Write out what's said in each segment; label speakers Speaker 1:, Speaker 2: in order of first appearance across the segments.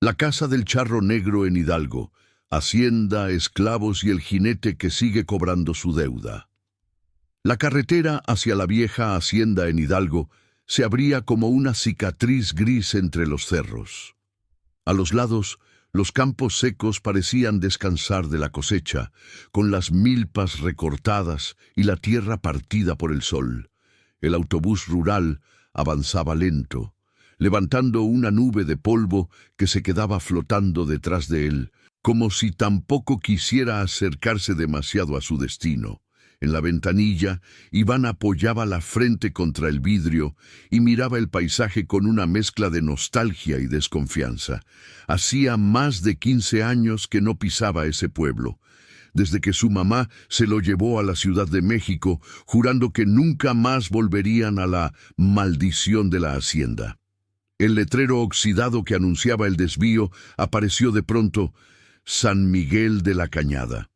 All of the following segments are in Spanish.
Speaker 1: La casa del charro negro en Hidalgo, hacienda, esclavos y el jinete que sigue cobrando su deuda. La carretera hacia la vieja hacienda en Hidalgo se abría como una cicatriz gris entre los cerros. A los lados, los campos secos parecían descansar de la cosecha, con las milpas recortadas y la tierra partida por el sol. El autobús rural avanzaba lento, levantando una nube de polvo que se quedaba flotando detrás de él, como si tampoco quisiera acercarse demasiado a su destino. En la ventanilla, Iván apoyaba la frente contra el vidrio y miraba el paisaje con una mezcla de nostalgia y desconfianza. Hacía más de 15 años que no pisaba ese pueblo, desde que su mamá se lo llevó a la Ciudad de México, jurando que nunca más volverían a la maldición de la hacienda. El letrero oxidado que anunciaba el desvío apareció de pronto: San Miguel de la Cañada.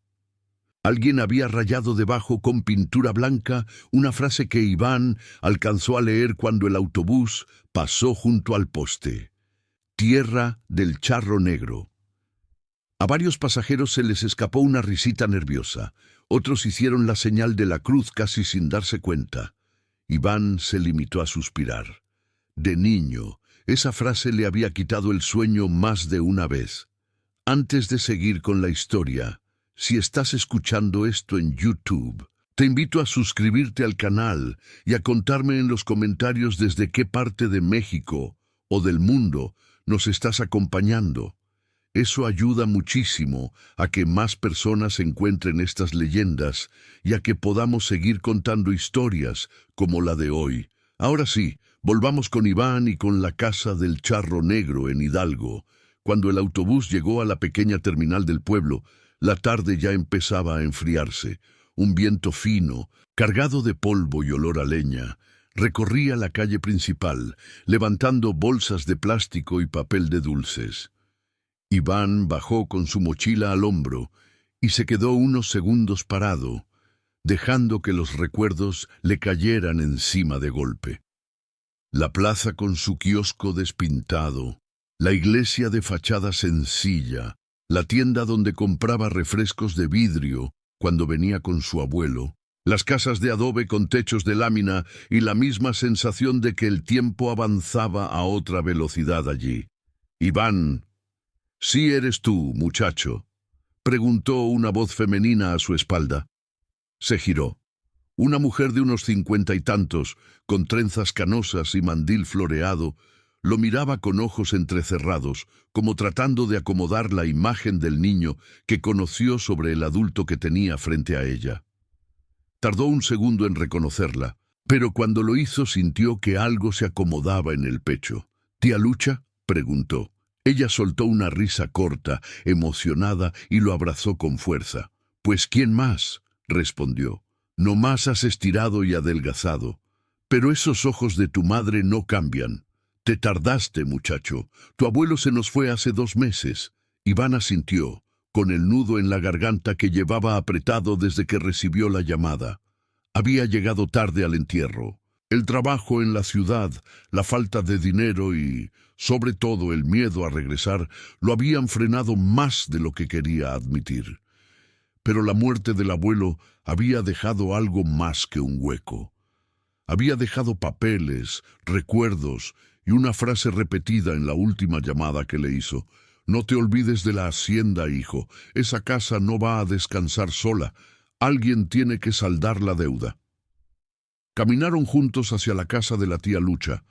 Speaker 1: Alguien había rayado debajo con pintura blanca una frase que Iván alcanzó a leer cuando el autobús pasó junto al poste: Tierra del Charro Negro. A varios pasajeros se les escapó una risita nerviosa. Otros hicieron la señal de la cruz casi sin darse cuenta. Iván se limitó a suspirar. De niño, esa frase le había quitado el sueño más de una vez. Antes de seguir con la historia, si estás escuchando esto en YouTube, te invito a suscribirte al canal y a contarme en los comentarios desde qué parte de México o del mundo nos estás acompañando. Eso ayuda muchísimo a que más personas encuentren estas leyendas y a que podamos seguir contando historias como la de hoy. Ahora sí, volvamos con Iván y con la casa del Charro Negro en Hidalgo. Cuando el autobús llegó a la pequeña terminal del pueblo, la tarde ya empezaba a enfriarse. Un viento fino, cargado de polvo y olor a leña, recorría la calle principal, levantando bolsas de plástico y papel de dulces. Iván bajó con su mochila al hombro y se quedó unos segundos parado, dejando que los recuerdos le cayeran encima de golpe. La plaza con su kiosco despintado, la iglesia de fachada sencilla, la tienda donde compraba refrescos de vidrio cuando venía con su abuelo, las casas de adobe con techos de lámina y la misma sensación de que el tiempo avanzaba a otra velocidad allí. Iván, ¿sí eres tú, muchacho?, preguntó una voz femenina a su espalda. Se giró. Una mujer de unos 50 y tantos, con trenzas canosas y mandil floreado, lo miraba con ojos entrecerrados, como tratando de acomodar la imagen del niño que conoció sobre el adulto que tenía frente a ella. Tardó un segundo en reconocerla, pero cuando lo hizo sintió que algo se acomodaba en el pecho. ¿Tía Lucha?, preguntó. Ella soltó una risa corta, emocionada, y lo abrazó con fuerza. «Pues ¿quién más?», respondió. «No más has estirado y adelgazado. Pero esos ojos de tu madre no cambian. Te tardaste, muchacho. Tu abuelo se nos fue hace 2 meses». Iván asintió, con el nudo en la garganta que llevaba apretado desde que recibió la llamada. Había llegado tarde al entierro. El trabajo en la ciudad, la falta de dinero y, sobre todo, el miedo a regresar lo habían frenado más de lo que quería admitir. Pero la muerte del abuelo había dejado algo más que un hueco. Había dejado papeles, recuerdos y una frase repetida en la última llamada que le hizo. «No te olvides de la hacienda, hijo. Esa casa no va a descansar sola. Alguien tiene que saldar la deuda». Caminaron juntos hacia la casa de la tía Lucha,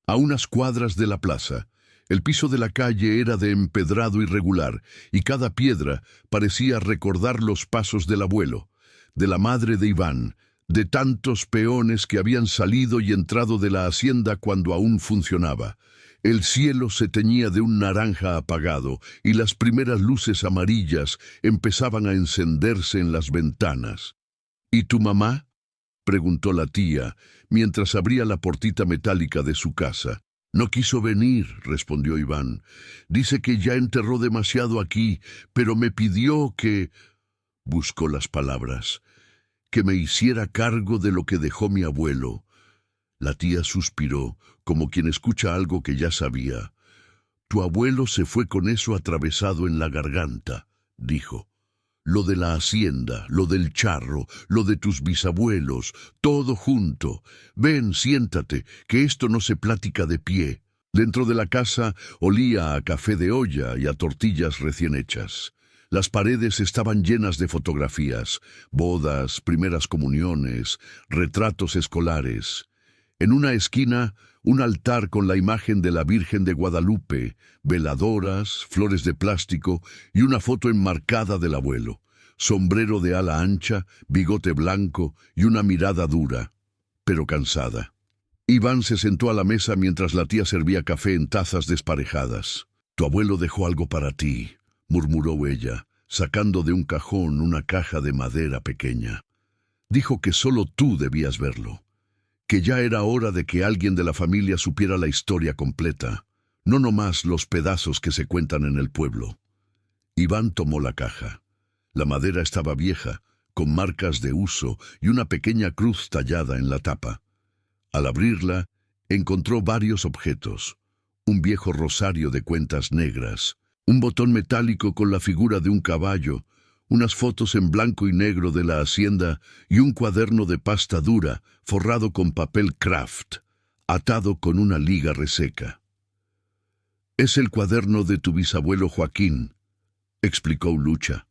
Speaker 1: a unas cuadras de la plaza. El piso de la calle era de empedrado irregular, y cada piedra parecía recordar los pasos del abuelo, de la madre de Iván, de tantos peones que habían salido y entrado de la hacienda cuando aún funcionaba. El cielo se teñía de un naranja apagado, y las primeras luces amarillas empezaban a encenderse en las ventanas. «¿Y tu mamá?», preguntó la tía, mientras abría la portita metálica de su casa. «No quiso venir», respondió Iván. «Dice que ya enterró demasiado aquí, pero me pidió que...» Buscó las palabras. «Que me hiciera cargo de lo que dejó mi abuelo». La tía suspiró, como quien escucha algo que ya sabía. Tu abuelo se fue con eso atravesado en la garganta, dijo. Lo de la hacienda, lo del charro, lo de tus bisabuelos, todo junto. Ven, siéntate, que esto no se platica de pie. Dentro de la casa olía a café de olla y a tortillas recién hechas. Las paredes estaban llenas de fotografías, bodas, primeras comuniones, retratos escolares. En una esquina, un altar con la imagen de la Virgen de Guadalupe, veladoras, flores de plástico y una foto enmarcada del abuelo. Sombrero de ala ancha, bigote blanco y una mirada dura, pero cansada. Iván se sentó a la mesa mientras la tía servía café en tazas desparejadas. «Tu abuelo dejó algo para ti», murmuró ella, sacando de un cajón una caja de madera pequeña. «Dijo que solo tú debías verlo, que ya era hora de que alguien de la familia supiera la historia completa, no nomás los pedazos que se cuentan en el pueblo». Iván tomó la caja. La madera estaba vieja, con marcas de uso y una pequeña cruz tallada en la tapa. Al abrirla, encontró varios objetos: un viejo rosario de cuentas negras, un botón metálico con la figura de un caballo, unas fotos en blanco y negro de la hacienda y un cuaderno de pasta dura forrado con papel craft, atado con una liga reseca. «Es el cuaderno de tu bisabuelo Joaquín», explicó Lucha.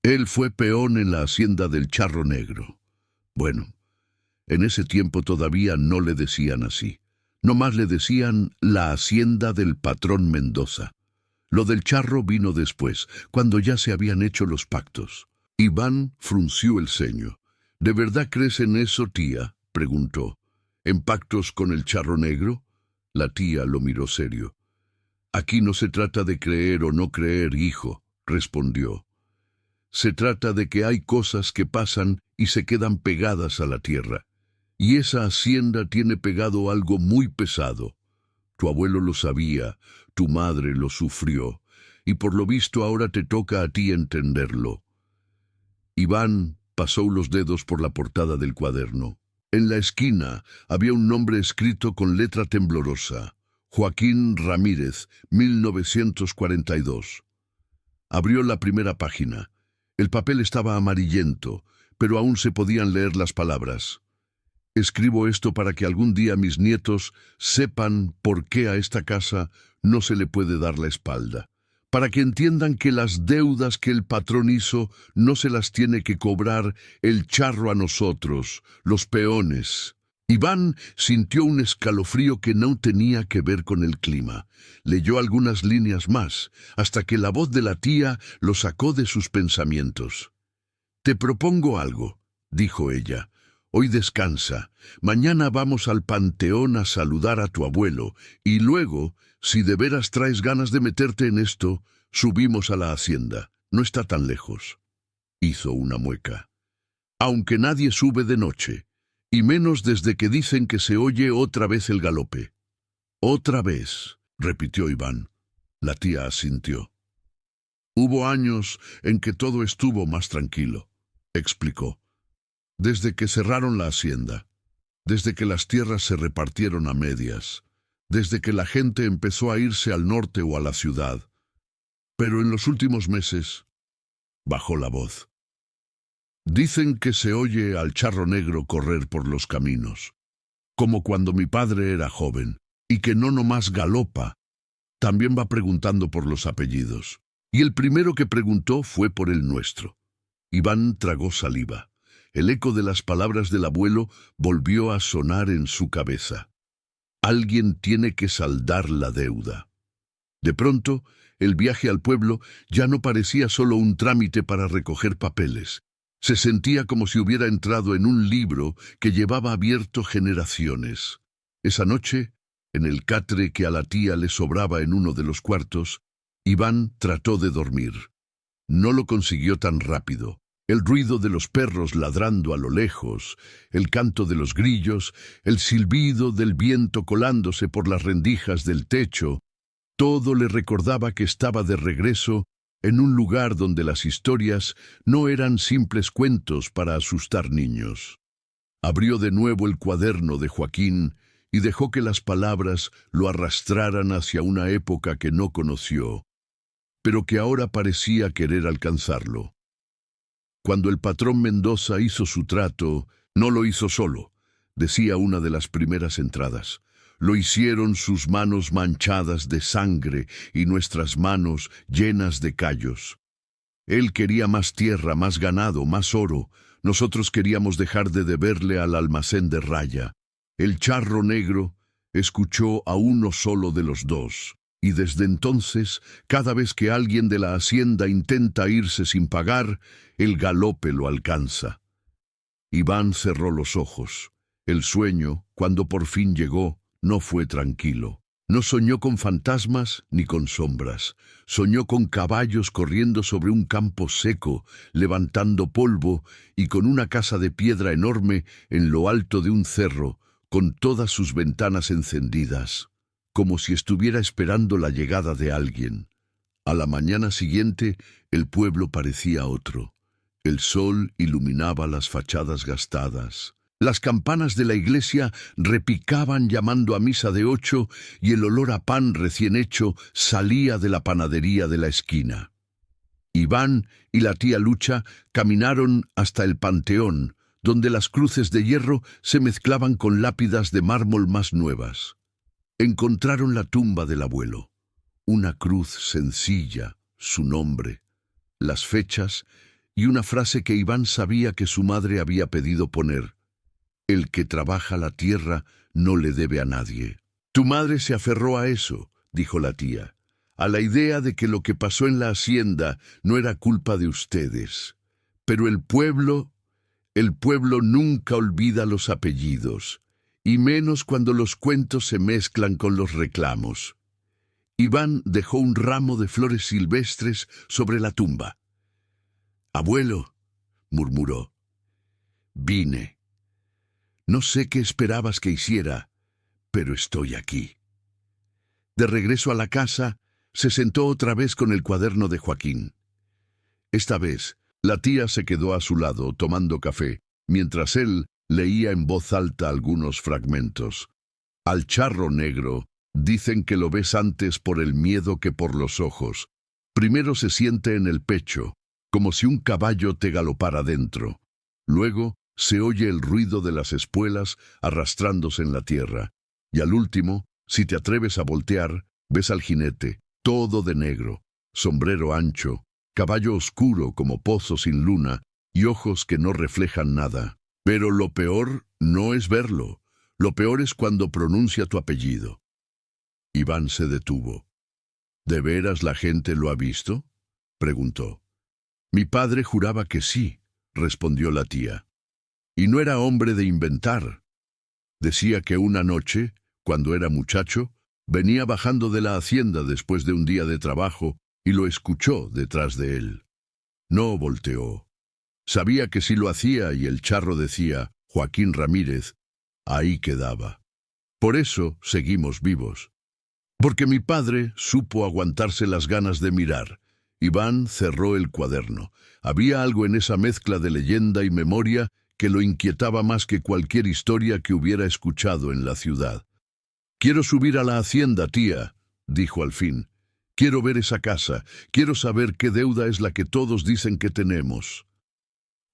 Speaker 1: «Él fue peón en la hacienda del Charro Negro». Bueno, en ese tiempo todavía no le decían así. Nomás le decían la hacienda del patrón Mendoza. Lo del charro vino después, cuando ya se habían hecho los pactos. Iván frunció el ceño. «¿De verdad crees en eso, tía?», preguntó. «¿En pactos con el Charro Negro?». La tía lo miró serio. «Aquí no se trata de creer o no creer, hijo», respondió. «Se trata de que hay cosas que pasan y se quedan pegadas a la tierra. Y esa hacienda tiene pegado algo muy pesado. Tu abuelo lo sabía, tu madre lo sufrió, y por lo visto ahora te toca a ti entenderlo». Iván pasó los dedos por la portada del cuaderno. En la esquina había un nombre escrito con letra temblorosa: Joaquín Ramírez, 1942. Abrió la primera página. El papel estaba amarillento, pero aún se podían leer las palabras. «Escribo esto para que algún día mis nietos sepan por qué a esta casa no se le puede dar la espalda. Para que entiendan que las deudas que el patrón hizo no se las tiene que cobrar el charro a nosotros, los peones». Iván sintió un escalofrío que no tenía que ver con el clima. Leyó algunas líneas más, hasta que la voz de la tía lo sacó de sus pensamientos. «Te propongo algo», dijo ella. «Hoy descansa. Mañana vamos al panteón a saludar a tu abuelo, y luego, si de veras traes ganas de meterte en esto, subimos a la hacienda. No está tan lejos». Hizo una mueca. «Aunque nadie sube de noche, y menos desde que dicen que se oye otra vez el galope». «Otra vez», repitió Iván. La tía asintió. «Hubo años en que todo estuvo más tranquilo», explicó. «Desde que cerraron la hacienda, desde que las tierras se repartieron a medias, desde que la gente empezó a irse al norte o a la ciudad. Pero en los últimos meses», bajó la voz, «dicen que se oye al Charro Negro correr por los caminos, como cuando mi padre era joven, y que no nomás galopa, también va preguntando por los apellidos. Y el primero que preguntó fue por el nuestro». Iván tragó saliva. El eco de las palabras del abuelo volvió a sonar en su cabeza. Alguien tiene que saldar la deuda. De pronto, el viaje al pueblo ya no parecía solo un trámite para recoger papeles. Se sentía como si hubiera entrado en un libro que llevaba abierto generaciones. Esa noche, en el catre que a la tía le sobraba en uno de los cuartos, Iván trató de dormir. No lo consiguió tan rápido. El ruido de los perros ladrando a lo lejos, el canto de los grillos, el silbido del viento colándose por las rendijas del techo, todo le recordaba que estaba de regreso en un lugar donde las historias no eran simples cuentos para asustar niños. Abrió de nuevo el cuaderno de Joaquín y dejó que las palabras lo arrastraran hacia una época que no conoció, pero que ahora parecía querer alcanzarlo. Cuando el patrón Mendoza hizo su trato, no lo hizo solo, decía una de las primeras entradas. Lo hicieron sus manos manchadas de sangre y nuestras manos llenas de callos. Él quería más tierra, más ganado, más oro. Nosotros queríamos dejar de deberle al almacén de Raya. El charro negro escuchó a uno solo de los dos, y desde entonces, cada vez que alguien de la hacienda intenta irse sin pagar, el galope lo alcanza. Iván cerró los ojos. El sueño, cuando por fin llegó, no fue tranquilo. No soñó con fantasmas ni con sombras. Soñó con caballos corriendo sobre un campo seco, levantando polvo, y con una casa de piedra enorme en lo alto de un cerro, con todas sus ventanas encendidas, como si estuviera esperando la llegada de alguien. A la mañana siguiente, el pueblo parecía otro. El sol iluminaba las fachadas gastadas. Las campanas de la iglesia repicaban llamando a misa de 8 y el olor a pan recién hecho salía de la panadería de la esquina. Iván y la tía Lucha caminaron hasta el panteón, donde las cruces de hierro se mezclaban con lápidas de mármol más nuevas. Encontraron la tumba del abuelo. Una cruz sencilla, su nombre, las fechas y una frase que Iván sabía que su madre había pedido poner: el que trabaja la tierra no le debe a nadie. Tu madre se aferró a eso, dijo la tía, a la idea de que lo que pasó en la hacienda no era culpa de ustedes. Pero el pueblo nunca olvida los apellidos, y menos cuando los cuentos se mezclan con los reclamos. Iván dejó un ramo de flores silvestres sobre la tumba. «Abuelo», murmuró, «vine. No sé qué esperabas que hiciera, pero estoy aquí». De regreso a la casa, se sentó otra vez con el cuaderno de Joaquín. Esta vez, la tía se quedó a su lado tomando café, mientras él leía en voz alta algunos fragmentos. Al charro negro dicen que lo ves antes por el miedo que por los ojos. Primero se siente en el pecho, como si un caballo te galopara dentro. Luego se oye el ruido de las espuelas arrastrándose en la tierra. Y al último, si te atreves a voltear, ves al jinete, todo de negro, sombrero ancho, caballo oscuro como pozo sin luna y ojos que no reflejan nada. Pero lo peor no es verlo. Lo peor es cuando pronuncia tu apellido. Iván se detuvo. ¿De veras la gente lo ha visto?, preguntó. Mi padre juraba que sí, respondió la tía. Y no era hombre de inventar. Decía que una noche, cuando era muchacho, venía bajando de la hacienda después de un día de trabajo y lo escuchó detrás de él. No volteó. Sabía que si lo hacía y el charro decía Joaquín Ramírez, ahí quedaba. Por eso seguimos vivos. Porque mi padre supo aguantarse las ganas de mirar. Iván cerró el cuaderno. Había algo en esa mezcla de leyenda y memoria que lo inquietaba más que cualquier historia que hubiera escuchado en la ciudad. «Quiero subir a la hacienda, tía», dijo al fin. «Quiero ver esa casa. Quiero saber qué deuda es la que todos dicen que tenemos».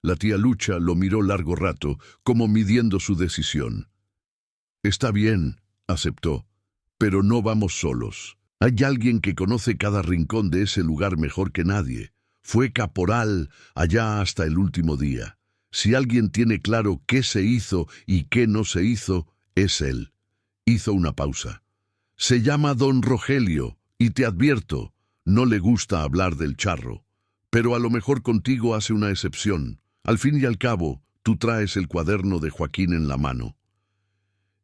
Speaker 1: La tía Lucha lo miró largo rato, como midiendo su decisión. «Está bien», aceptó, «pero no vamos solos. Hay alguien que conoce cada rincón de ese lugar mejor que nadie. Fue caporal allá hasta el último día. Si alguien tiene claro qué se hizo y qué no se hizo, es él». Hizo una pausa. «Se llama don Rogelio, y te advierto, no le gusta hablar del charro. Pero a lo mejor contigo hace una excepción. Al fin y al cabo, tú traes el cuaderno de Joaquín en la mano».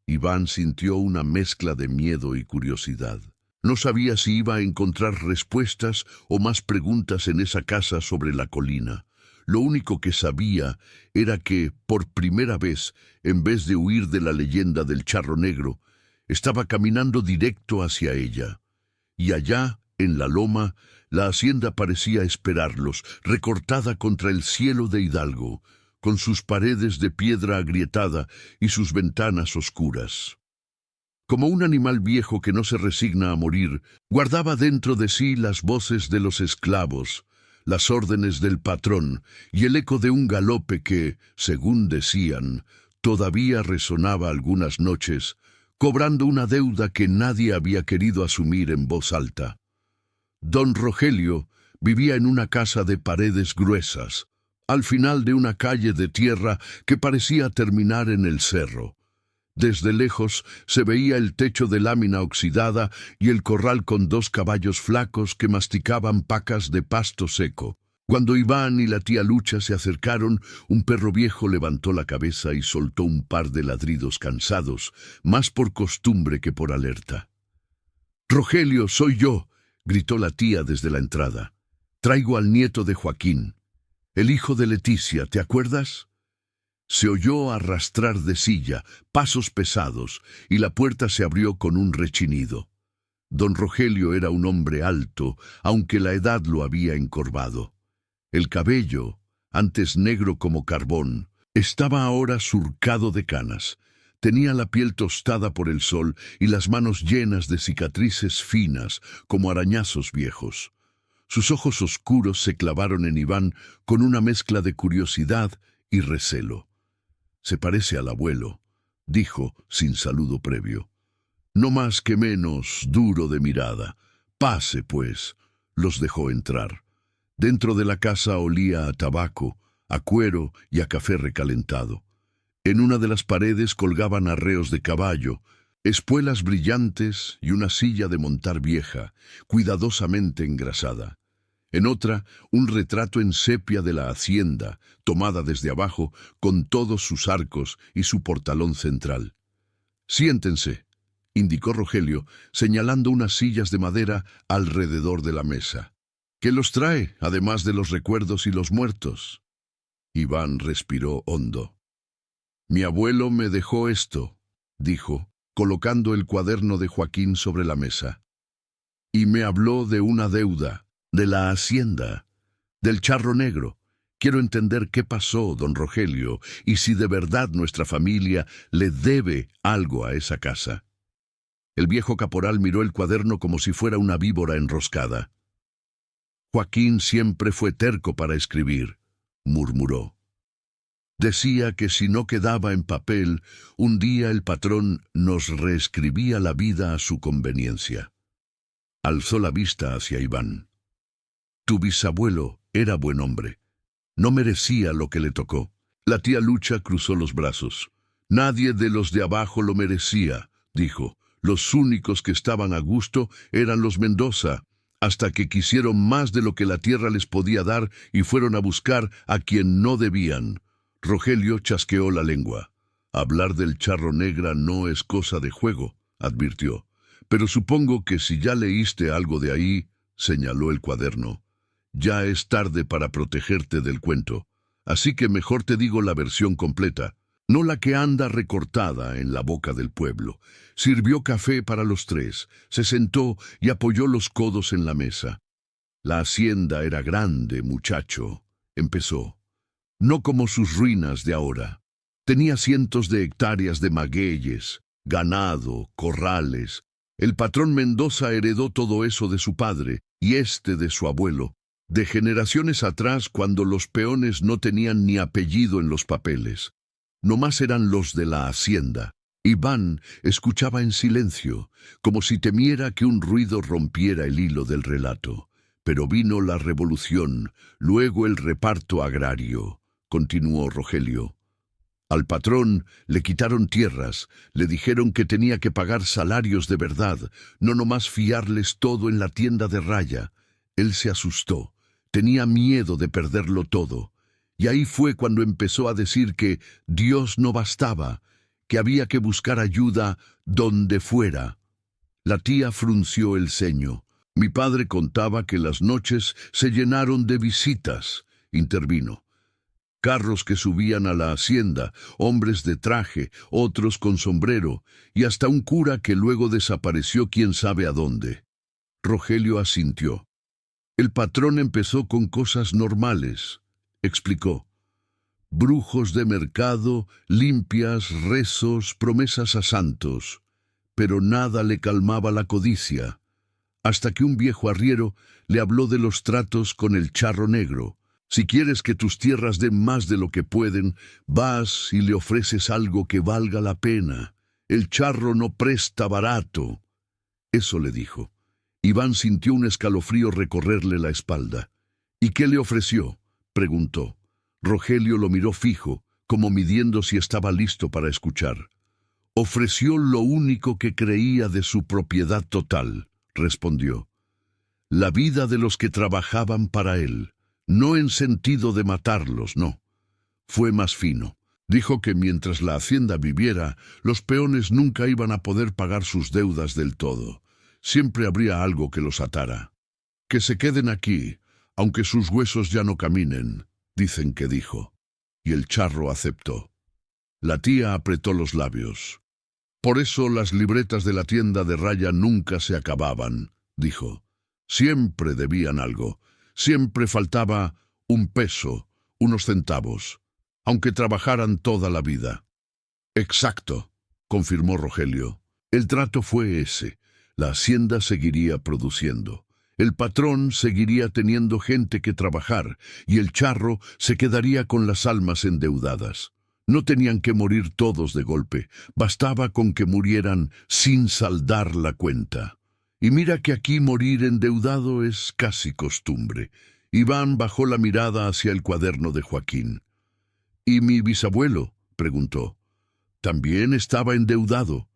Speaker 1: Iván sintió una mezcla de miedo y curiosidad. No sabía si iba a encontrar respuestas o más preguntas en esa casa sobre la colina. Lo único que sabía era que, por primera vez, en vez de huir de la leyenda del charro negro, estaba caminando directo hacia ella. Y allá, en la loma, la hacienda parecía esperarlos, recortada contra el cielo de Hidalgo, con sus paredes de piedra agrietada y sus ventanas oscuras. Como un animal viejo que no se resigna a morir, guardaba dentro de sí las voces de los esclavos, las órdenes del patrón y el eco de un galope que, según decían, todavía resonaba algunas noches, cobrando una deuda que nadie había querido asumir en voz alta. Don Rogelio vivía en una casa de paredes gruesas, al final de una calle de tierra que parecía terminar en el cerro. Desde lejos se veía el techo de lámina oxidada y el corral con 2 caballos flacos que masticaban pacas de pasto seco. Cuando Iván y la tía Lucha se acercaron, un perro viejo levantó la cabeza y soltó un par de ladridos cansados, más por costumbre que por alerta. «Rogelio, soy yo», gritó la tía desde la entrada. «Traigo al nieto de Joaquín, el hijo de Leticia, ¿te acuerdas?» Se oyó arrastrar de silla, pasos pesados, y la puerta se abrió con un rechinido. Don Rogelio era un hombre alto, aunque la edad lo había encorvado. El cabello, antes negro como carbón, estaba ahora surcado de canas. Tenía la piel tostada por el sol y las manos llenas de cicatrices finas, como arañazos viejos. Sus ojos oscuros se clavaron en Iván con una mezcla de curiosidad y recelo. «Se parece al abuelo», dijo sin saludo previo. «No más que menos duro de mirada. Pase, pues». Los dejó entrar. Dentro de la casa olía a tabaco, a cuero y a café recalentado. En una de las paredes colgaban arreos de caballo, espuelas brillantes y una silla de montar vieja, cuidadosamente engrasada. En otra, un retrato en sepia de la hacienda, tomada desde abajo, con todos sus arcos y su portalón central. «Siéntense», indicó Rogelio, señalando unas sillas de madera alrededor de la mesa. «¿Qué los trae, además de los recuerdos y los muertos?» Iván respiró hondo. «Mi abuelo me dejó esto», dijo, colocando el cuaderno de Joaquín sobre la mesa. «Y me habló de una deuda, de la hacienda, del charro negro. Quiero entender qué pasó, don Rogelio, y si de verdad nuestra familia le debe algo a esa casa». El viejo caporal miró el cuaderno como si fuera una víbora enroscada. «Joaquín siempre fue terco para escribir», murmuró. «Decía que si no quedaba en papel, un día el patrón nos reescribía la vida a su conveniencia». Alzó la vista hacia Iván. «Tu bisabuelo era buen hombre. No merecía lo que le tocó». La tía Lucha cruzó los brazos. «Nadie de los de abajo lo merecía», dijo. «Los únicos que estaban a gusto eran los Mendoza, hasta que quisieron más de lo que la tierra les podía dar y fueron a buscar a quien no debían». Rogelio chasqueó la lengua. «Hablar del charro negra no es cosa de juego», advirtió. «Pero supongo que si ya leíste algo de ahí», señaló el cuaderno, «ya es tarde para protegerte del cuento. Así que mejor te digo la versión completa, no la que anda recortada en la boca del pueblo». Sirvió café para los tres, se sentó y apoyó los codos en la mesa. «La hacienda era grande, muchacho», empezó. «No como sus ruinas de ahora. Tenía cientos de hectáreas de magueyes, ganado, corrales. El patrón Mendoza heredó todo eso de su padre y de su abuelo, de generaciones atrás cuando los peones no tenían ni apellido en los papeles. Nomás eran los de la hacienda». Iván escuchaba en silencio, como si temiera que un ruido rompiera el hilo del relato. «Pero vino la revolución, luego el reparto agrario», continuó Rogelio. «Al patrón le quitaron tierras, le dijeron que tenía que pagar salarios de verdad, no nomás fiarles todo en la tienda de raya. Él se asustó, tenía miedo de perderlo todo. Y ahí fue cuando empezó a decir que Dios no bastaba, que había que buscar ayuda donde fuera». La tía frunció el ceño. «Mi padre contaba que las noches se llenaron de visitas», intervino. «Carros que subían a la hacienda, hombres de traje, otros con sombrero, y hasta un cura que luego desapareció quién sabe a dónde». Rogelio asintió. «El patrón empezó con cosas normales», explicó. «Brujos de mercado, limpias, rezos, promesas a santos. pero nada le calmaba la codicia, hasta que un viejo arriero le habló de los tratos con el charro negro. Si quieres que tus tierras den más de lo que pueden, vas y le ofreces algo que valga la pena. El charro no presta barato. Eso le dijo. Iván sintió un escalofrío recorrerle la espalda. ¿Y qué le ofreció?, preguntó. Rogelio lo miró fijo, como midiendo si estaba listo para escuchar. Ofreció lo único que creía de su propiedad total, respondió. La vida de los que trabajaban para él, no en sentido de matarlos, no. Fue más fino. Dijo que mientras la hacienda viviera, los peones nunca iban a poder pagar sus deudas del todo. Siempre habría algo que los atara. Que se queden aquí, aunque sus huesos ya no caminen, dicen que dijo. Y el charro aceptó. La tía apretó los labios. Por eso las libretas de la tienda de raya nunca se acababan, dijo. Siempre debían algo. Siempre faltaba un peso, unos centavos, aunque trabajaran toda la vida. Exacto, confirmó Rogelio. El trato fue ese. La hacienda seguiría produciendo. El patrón seguiría teniendo gente que trabajar y el charro se quedaría con las almas endeudadas. No tenían que morir todos de golpe, bastaba con que murieran sin saldar la cuenta. Y mira que aquí morir endeudado es casi costumbre. Iván bajó la mirada hacia el cuaderno de Joaquín. ¿Y mi bisabuelo?, preguntó. También estaba endeudado.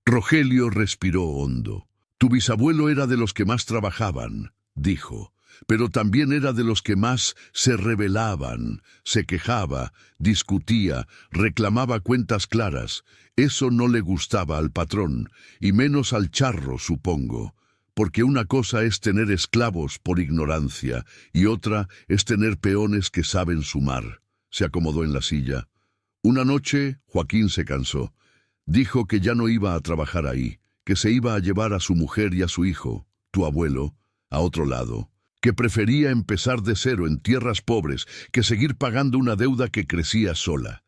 Speaker 1: Rogelio respiró hondo. Tu bisabuelo era de los que más trabajaban, dijo, pero también era de los que más se rebelaban, se quejaba, discutía, reclamaba cuentas claras. Eso no le gustaba al patrón, y menos al charro, supongo, porque una cosa es tener esclavos por ignorancia, y otra es tener peones que saben sumar. Se acomodó en la silla. Una noche, Joaquín se cansó. Dijo que ya no iba a trabajar ahí, que se iba a llevar a su mujer y a su hijo, tu abuelo, a otro lado, que prefería empezar de cero en tierras pobres que seguir pagando una deuda que crecía sola.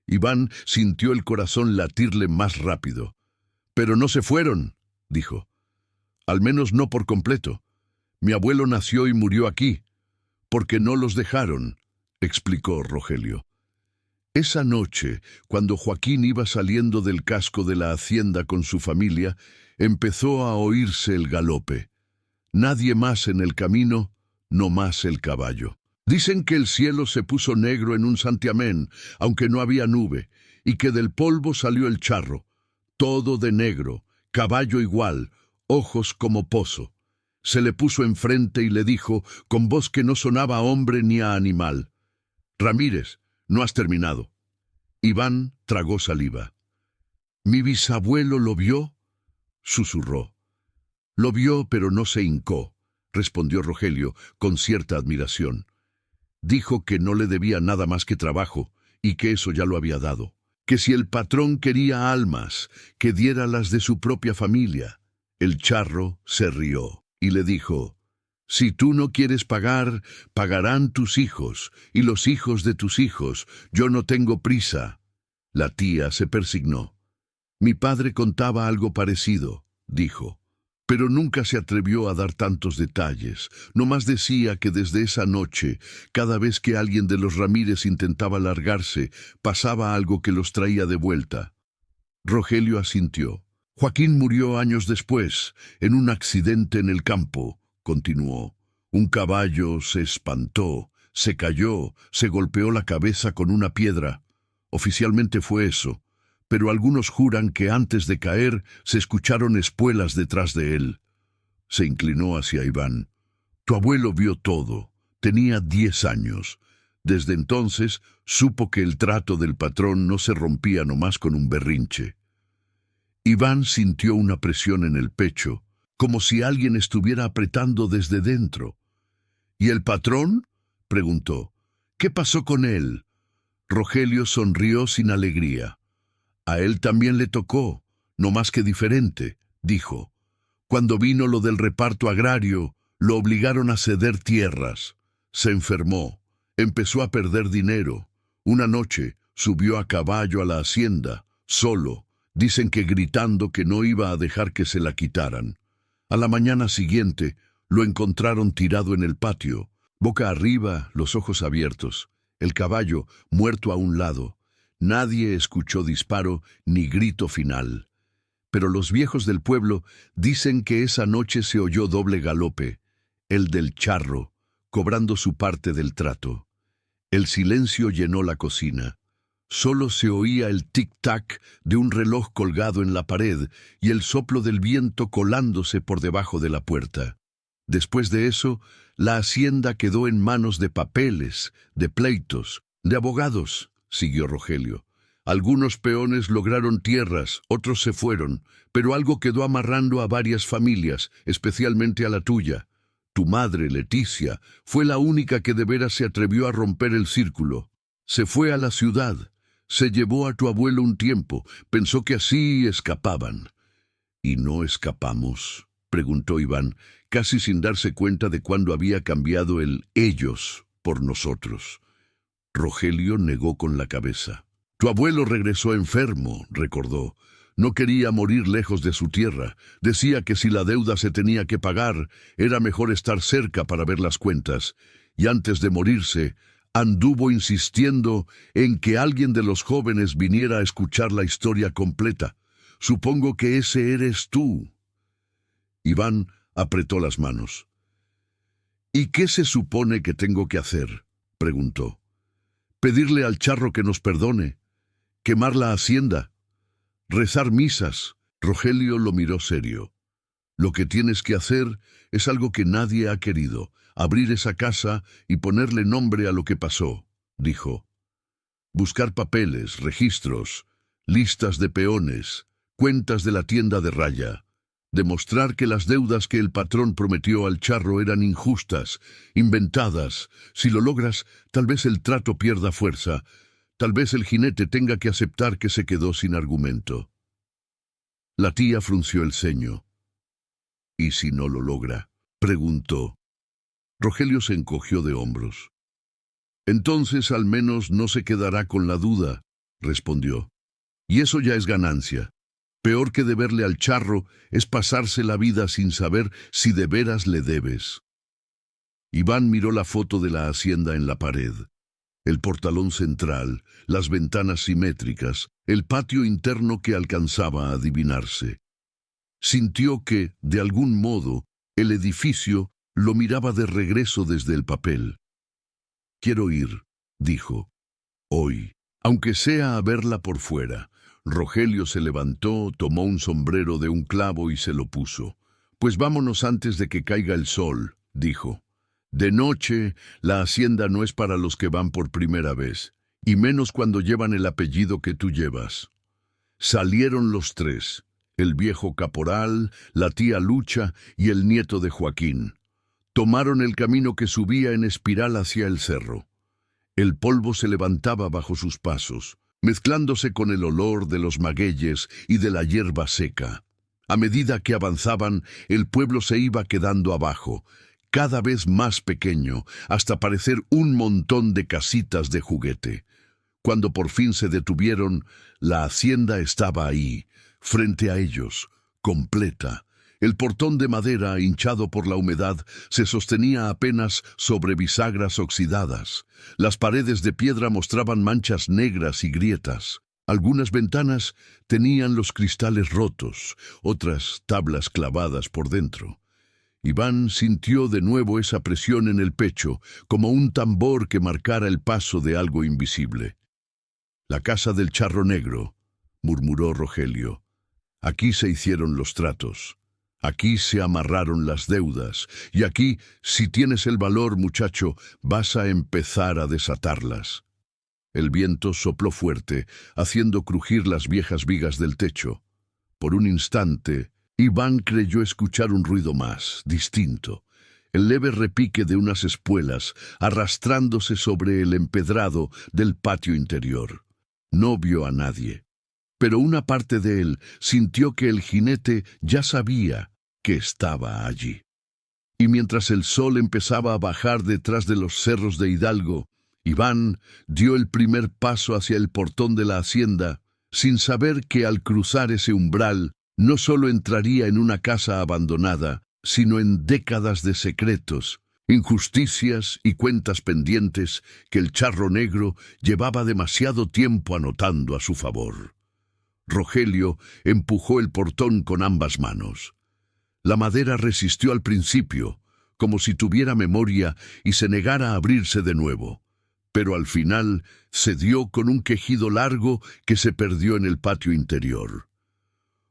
Speaker 1: Iván sintió el corazón latirle más rápido. Pero no se fueron, dijo. Al menos no por completo. Mi abuelo nació y murió aquí, porque no los dejaron, explicó Rogelio. Esa noche, cuando Joaquín iba saliendo del casco de la hacienda con su familia, empezó a oírse el galope. Nadie más en el camino, no más el caballo. Dicen que el cielo se puso negro en un santiamén, aunque no había nube, y que del polvo salió el charro, todo de negro, caballo igual, ojos como pozo. Se le puso enfrente y le dijo, con voz que no sonaba a hombre ni a animal: Ramírez, no has terminado. Iván tragó saliva. ¿Mi bisabuelo lo vio?, susurró. Lo vio, pero no se hincó, respondió Rogelio con cierta admiración. Dijo que no le debía nada más que trabajo, y que eso ya lo había dado. Que si el patrón quería almas, que diera las de su propia familia. El charro se rió y le dijo: si tú no quieres pagar, pagarán tus hijos, y los hijos de tus hijos. Yo no tengo prisa. La tía se persignó. Mi padre contaba algo parecido, dijo, pero nunca se atrevió a dar tantos detalles. Nomás decía que desde esa noche, cada vez que alguien de los Ramírez intentaba largarse, pasaba algo que los traía de vuelta. Rogelio asintió. Joaquín murió años después, en un accidente en el campo, continuó. Un caballo se espantó, se cayó, se golpeó la cabeza con una piedra. Oficialmente fue eso, pero algunos juran que antes de caer se escucharon espuelas detrás de él. Se inclinó hacia Iván. Tu abuelo vio todo. Tenía 10 años. Desde entonces supo que el trato del patrón no se rompía nomás con un berrinche. Iván sintió una presión en el pecho, como si alguien estuviera apretando desde dentro. ¿Y el patrón?, preguntó. ¿Qué pasó con él? Rogelio sonrió sin alegría. A él también le tocó, no más que diferente, dijo. Cuando vino lo del reparto agrario, lo obligaron a ceder tierras. Se enfermó, empezó a perder dinero. Una noche subió a caballo a la hacienda, solo, Dicen que gritando que no iba a dejar que se la quitaran. A la mañana siguiente lo encontraron tirado en el patio, boca arriba, los ojos abiertos, el caballo muerto a un lado. Nadie escuchó disparo ni grito final. Pero los viejos del pueblo dicen que esa noche se oyó doble galope, el del charro, cobrando su parte del trato. El silencio llenó la cocina. Solo se oía el tic-tac de un reloj colgado en la pared y el soplo del viento colándose por debajo de la puerta. Después de eso, la hacienda quedó en manos de papeles, de pleitos, de abogados, siguió Rogelio. Algunos peones lograron tierras, otros se fueron, pero algo quedó amarrando a varias familias, especialmente a la tuya. Tu madre, Leticia, fue la única que de veras se atrevió a romper el círculo. Se fue a la ciudad. Se llevó a tu abuelo un tiempo, pensó que así escapaban. ¿Y no escapamos?, preguntó Iván, casi sin darse cuenta de cuándo había cambiado el ellos por nosotros. Rogelio negó con la cabeza. Tu abuelo regresó enfermo, recordó. No quería morir lejos de su tierra. Decía que si la deuda se tenía que pagar, era mejor estar cerca para ver las cuentas. Y antes de morirse, anduvo insistiendo en que alguien de los jóvenes viniera a escuchar la historia completa. Supongo que ese eres tú. Iván apretó las manos. ¿Y qué se supone que tengo que hacer?, preguntó. ¿Pedirle al charro que nos perdone? ¿Quemar la hacienda? ¿Rezar misas? Rogelio lo miró serio. Lo que tienes que hacer es algo que nadie ha querido. Abrir esa casa y ponerle nombre a lo que pasó, dijo. Buscar papeles, registros, listas de peones, cuentas de la tienda de raya. Demostrar que las deudas que el patrón prometió al charro eran injustas, inventadas. Si lo logras, tal vez el trato pierda fuerza. Tal vez el jinete tenga que aceptar que se quedó sin argumento. La tía frunció el ceño. ¿Y si no lo logra?, preguntó. Rogelio se encogió de hombros. Entonces al menos no se quedará con la duda, respondió. Y eso ya es ganancia. Peor que deberle al charro es pasarse la vida sin saber si de veras le debes. Iván miró la foto de la hacienda en la pared. El portalón central, las ventanas simétricas, el patio interno que alcanzaba a adivinarse. Sintió que, de algún modo, el edificio lo miraba de regreso desde el papel. Quiero ir, dijo. Hoy, aunque sea a verla por fuera. Rogelio se levantó, tomó un sombrero de un clavo y se lo puso. Pues vámonos antes de que caiga el sol, dijo. De noche, la hacienda no es para los que van por primera vez, y menos cuando llevan el apellido que tú llevas. Salieron los tres, el viejo caporal, la tía Lucha y el nieto de Joaquín. Tomaron el camino que subía en espiral hacia el cerro. El polvo se levantaba bajo sus pasos, mezclándose con el olor de los magueyes y de la hierba seca. A medida que avanzaban, el pueblo se iba quedando abajo, cada vez más pequeño, hasta parecer un montón de casitas de juguete. Cuando por fin se detuvieron, la hacienda estaba ahí, frente a ellos, completa. El portón de madera, hinchado por la humedad, se sostenía apenas sobre bisagras oxidadas. Las paredes de piedra mostraban manchas negras y grietas. Algunas ventanas tenían los cristales rotos, otras tablas clavadas por dentro. Iván sintió de nuevo esa presión en el pecho, como un tambor que marcara el paso de algo invisible. «La casa del charro negro», murmuró Rogelio. «Aquí se hicieron los tratos. Aquí se amarraron las deudas, y aquí, si tienes el valor, muchacho, vas a empezar a desatarlas». El viento sopló fuerte, haciendo crujir las viejas vigas del techo. Por un instante, Iván creyó escuchar un ruido más, distinto, el leve repique de unas espuelas arrastrándose sobre el empedrado del patio interior. No vio a nadie, pero una parte de él sintió que el jinete ya sabía que estaba allí. Y mientras el sol empezaba a bajar detrás de los cerros de Hidalgo, Iván dio el primer paso hacia el portón de la hacienda, sin saber que al cruzar ese umbral no solo entraría en una casa abandonada, sino en décadas de secretos, injusticias y cuentas pendientes que el charro negro llevaba demasiado tiempo anotando a su favor. Rogelio empujó el portón con ambas manos. La madera resistió al principio, como si tuviera memoria y se negara a abrirse de nuevo, pero al final cedió con un quejido largo que se perdió en el patio interior.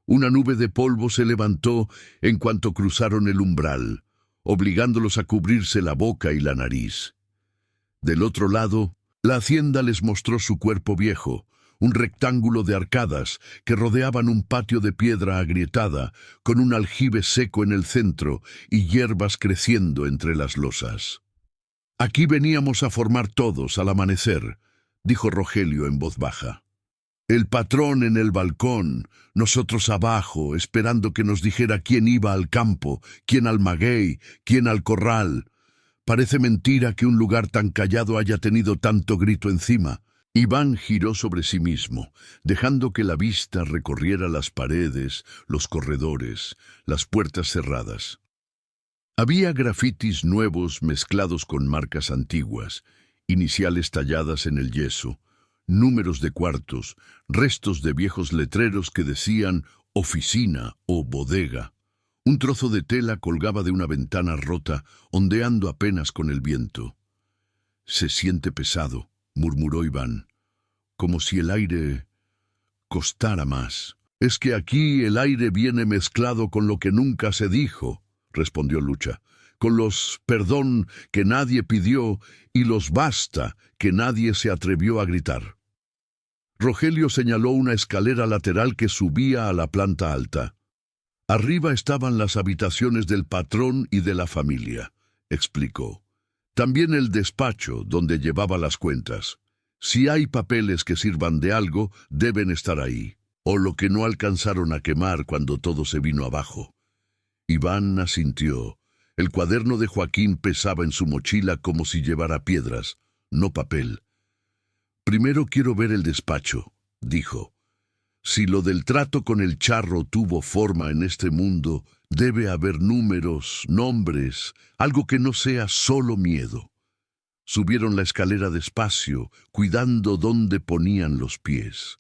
Speaker 1: Una nube de polvo se levantó en cuanto cruzaron el umbral, obligándolos a cubrirse la boca y la nariz. Del otro lado, la hacienda les mostró su cuerpo viejo, un rectángulo de arcadas que rodeaban un patio de piedra agrietada, con un aljibe seco en el centro y hierbas creciendo entre las losas. «Aquí veníamos a formar todos al amanecer», dijo Rogelio en voz baja. «El patrón en el balcón, nosotros abajo, esperando que nos dijera quién iba al campo, quién al maguey, quién al corral. Parece mentira que un lugar tan callado haya tenido tanto grito encima». Iván giró sobre sí mismo, dejando que la vista recorriera las paredes, los corredores, las puertas cerradas. Había grafitis nuevos mezclados con marcas antiguas, iniciales talladas en el yeso, números de cuartos, restos de viejos letreros que decían oficina o bodega. Un trozo de tela colgaba de una ventana rota, ondeando apenas con el viento. «Se siente pesado», murmuró Iván, «como si el aire costara más». «Es que aquí el aire viene mezclado con lo que nunca se dijo», respondió Lucha, «con los perdón que nadie pidió y los basta que nadie se atrevió a gritar». Rogelio señaló una escalera lateral que subía a la planta alta. «Arriba estaban las habitaciones del patrón y de la familia», explicó. «También el despacho donde llevaba las cuentas. Si hay papeles que sirvan de algo, deben estar ahí, o lo que no alcanzaron a quemar cuando todo se vino abajo». Iván asintió. El cuaderno de Joaquín pesaba en su mochila como si llevara piedras, no papel. «Primero quiero ver el despacho», dijo. «Si lo del trato con el charro tuvo forma en este mundo, debe haber números, nombres, algo que no sea solo miedo». Subieron la escalera despacio, cuidando dónde ponían los pies.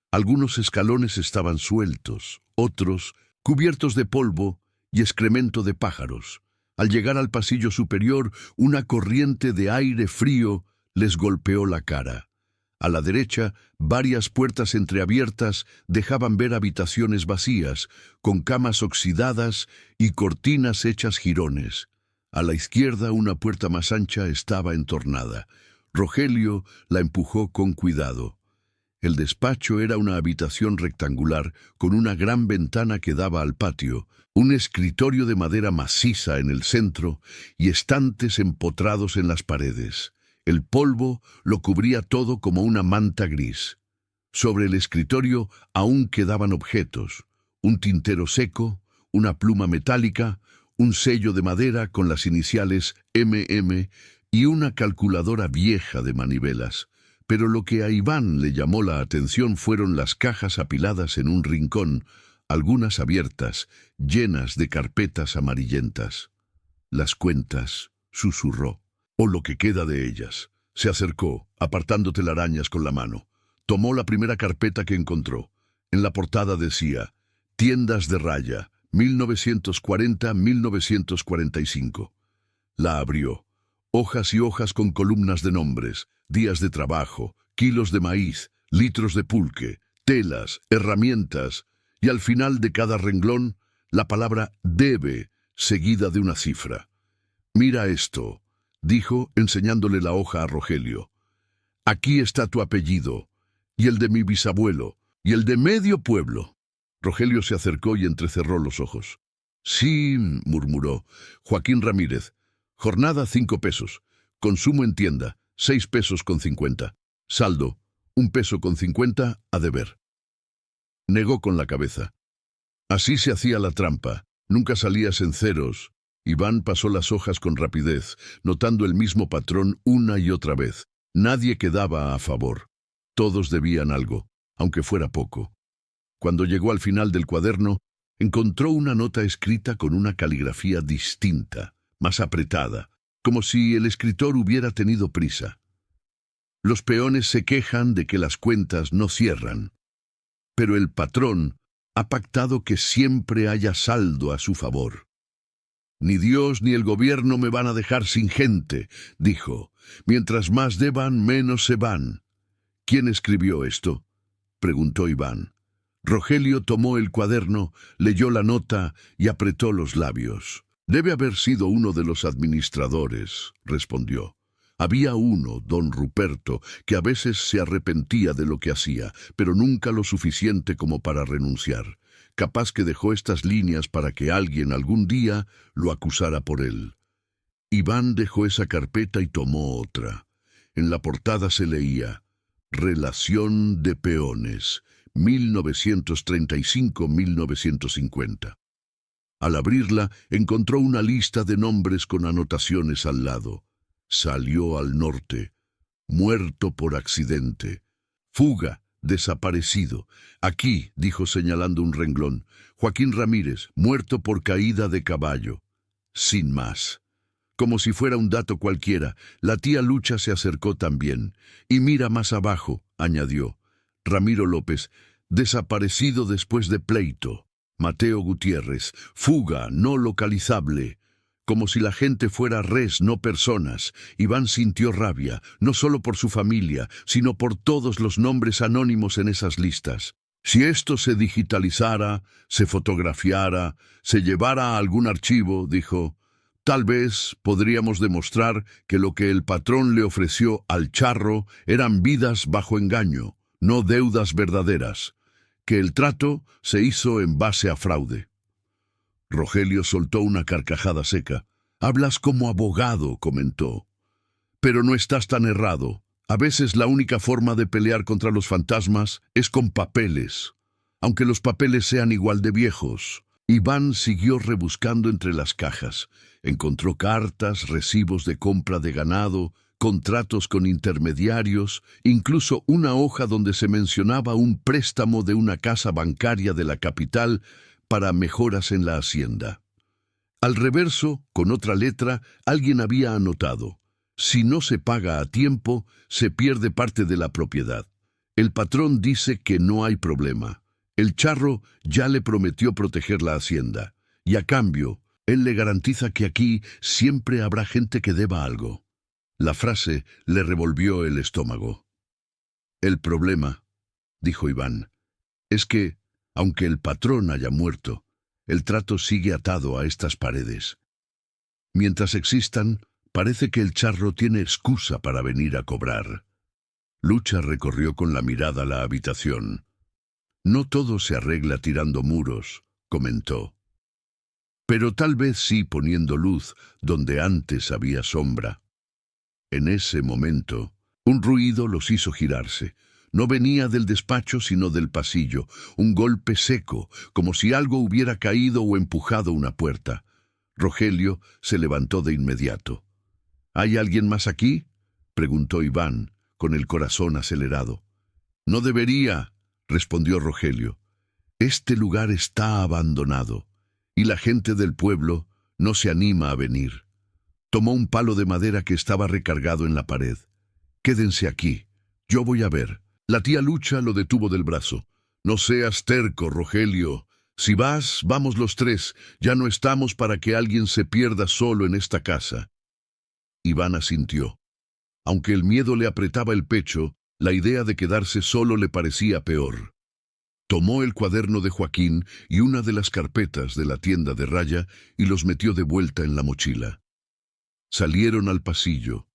Speaker 1: Algunos escalones estaban sueltos, otros cubiertos de polvo y excremento de pájaros. Al llegar al pasillo superior, una corriente de aire frío les golpeó la cara. A la derecha, varias puertas entreabiertas dejaban ver habitaciones vacías, con camas oxidadas y cortinas hechas jirones. A la izquierda, una puerta más ancha estaba entornada. Rogelio la empujó con cuidado. El despacho era una habitación rectangular con una gran ventana que daba al patio, un escritorio de madera maciza en el centro y estantes empotrados en las paredes. El polvo lo cubría todo como una manta gris. Sobre el escritorio aún quedaban objetos: un tintero seco, una pluma metálica, un sello de madera con las iniciales MM y una calculadora vieja de manivelas. Pero lo que a Iván le llamó la atención fueron las cajas apiladas en un rincón, algunas abiertas, llenas de carpetas amarillentas. «Las cuentas», susurró, «o lo que queda de ellas». Se acercó, apartando telarañas con la mano. Tomó la primera carpeta que encontró. En la portada decía: «Tiendas de raya, 1940-1945». La abrió. Hojas y hojas con columnas de nombres, días de trabajo, kilos de maíz, litros de pulque, telas, herramientas, y al final de cada renglón, la palabra «debe», seguida de una cifra. «Mira esto», dijo, enseñándole la hoja a Rogelio. «Aquí está tu apellido, y el de mi bisabuelo, y el de medio pueblo». Rogelio se acercó y entrecerró los ojos. «Sí», murmuró, «Joaquín Ramírez. Jornada 5 pesos. Consumo en tienda, 6 pesos con 50. Saldo, 1 peso con 50 a deber». Negó con la cabeza. Así se hacía la trampa. Nunca salías en ceros. Iván pasó las hojas con rapidez, notando el mismo patrón una y otra vez. Nadie quedaba a favor. Todos debían algo. aunque fuera poco. Cuando llegó al final del cuaderno, encontró una nota escrita con una caligrafía distinta, más apretada, como si el escritor hubiera tenido prisa. Los peones se quejan de que las cuentas no cierran, pero el patrón ha pactado que siempre haya saldo a su favor. Ni Dios ni el gobierno me van a dejar sin gente, dijo. Mientras más deban, menos se van. ¿Quién escribió esto?, preguntó Iván. Rogelio tomó el cuaderno, leyó la nota y apretó los labios. Debe haber sido uno de los administradores, respondió. Había uno, don Ruperto, que a veces se arrepentía de lo que hacía, pero nunca lo suficiente como para renunciar. Capaz que dejó estas líneas para que alguien algún día lo acusara por él. Iván dejó esa carpeta y tomó otra. En la portada se leía: Relación de peones, 1935-1950. Al abrirla, encontró una lista de nombres con anotaciones al lado. Salió al norte. Muerto por accidente. Fuga. Desaparecido. Aquí, dijo señalando un renglón, Joaquín Ramírez, muerto por caída de caballo. Sin más. Como si fuera un dato cualquiera, la tía Lucha se acercó también. Y mira más abajo, añadió. Ramiro López, desaparecido después de pleito. Mateo Gutiérrez, fuga, no localizable. Como si la gente fuera res, no personas. Iván sintió rabia, no solo por su familia, sino por todos los nombres anónimos en esas listas. Si esto se digitalizara, se fotografiara, se llevara a algún archivo, dijo, tal vez podríamos demostrar que lo que el patrón le ofreció al charro eran vidas bajo engaño, no deudas verdaderas, que el trato se hizo en base a fraude. Rogelio soltó una carcajada seca. Hablas como abogado, comentó. Pero no estás tan errado. A veces la única forma de pelear contra los fantasmas es con papeles, aunque los papeles sean igual de viejos. Iván siguió rebuscando entre las cajas. Encontró cartas, recibos de compra de ganado, contratos con intermediarios, incluso una hoja donde se mencionaba un préstamo de una casa bancaria de la capital para mejoras en la hacienda. Al reverso, con otra letra, alguien había anotado: si no se paga a tiempo, se pierde parte de la propiedad. El patrón dice que no hay problema. El charro ya le prometió proteger la hacienda, y a cambio, él le garantiza que aquí siempre habrá gente que deba algo. La frase le revolvió el estómago. El problema, dijo Iván, es que, aunque el patrón haya muerto, el trato sigue atado a estas paredes. Mientras existan, parece que el charro tiene excusa para venir a cobrar. Lucha recorrió con la mirada la habitación. No todo se arregla tirando muros, comentó. Pero tal vez sí poniendo luz donde antes había sombra. En ese momento, un ruido los hizo girarse. No venía del despacho sino del pasillo, un golpe seco, como si algo hubiera caído o empujado una puerta. Rogelio se levantó de inmediato. ¿Hay alguien más aquí?, preguntó Iván, con el corazón acelerado. No debería, respondió Rogelio. Este lugar está abandonado, y la gente del pueblo no se anima a venir. Tomó un palo de madera que estaba recargado en la pared. Quédense aquí, yo voy a ver. La tía Lucha lo detuvo del brazo. No seas terco, Rogelio. Si vas, vamos los tres. Ya no estamos para que alguien se pierda solo en esta casa. Iván asintió. Aunque el miedo le apretaba el pecho, la idea de quedarse solo le parecía peor. Tomó el cuaderno de Joaquín y una de las carpetas de la tienda de raya y los metió de vuelta en la mochila. Salieron al pasillo.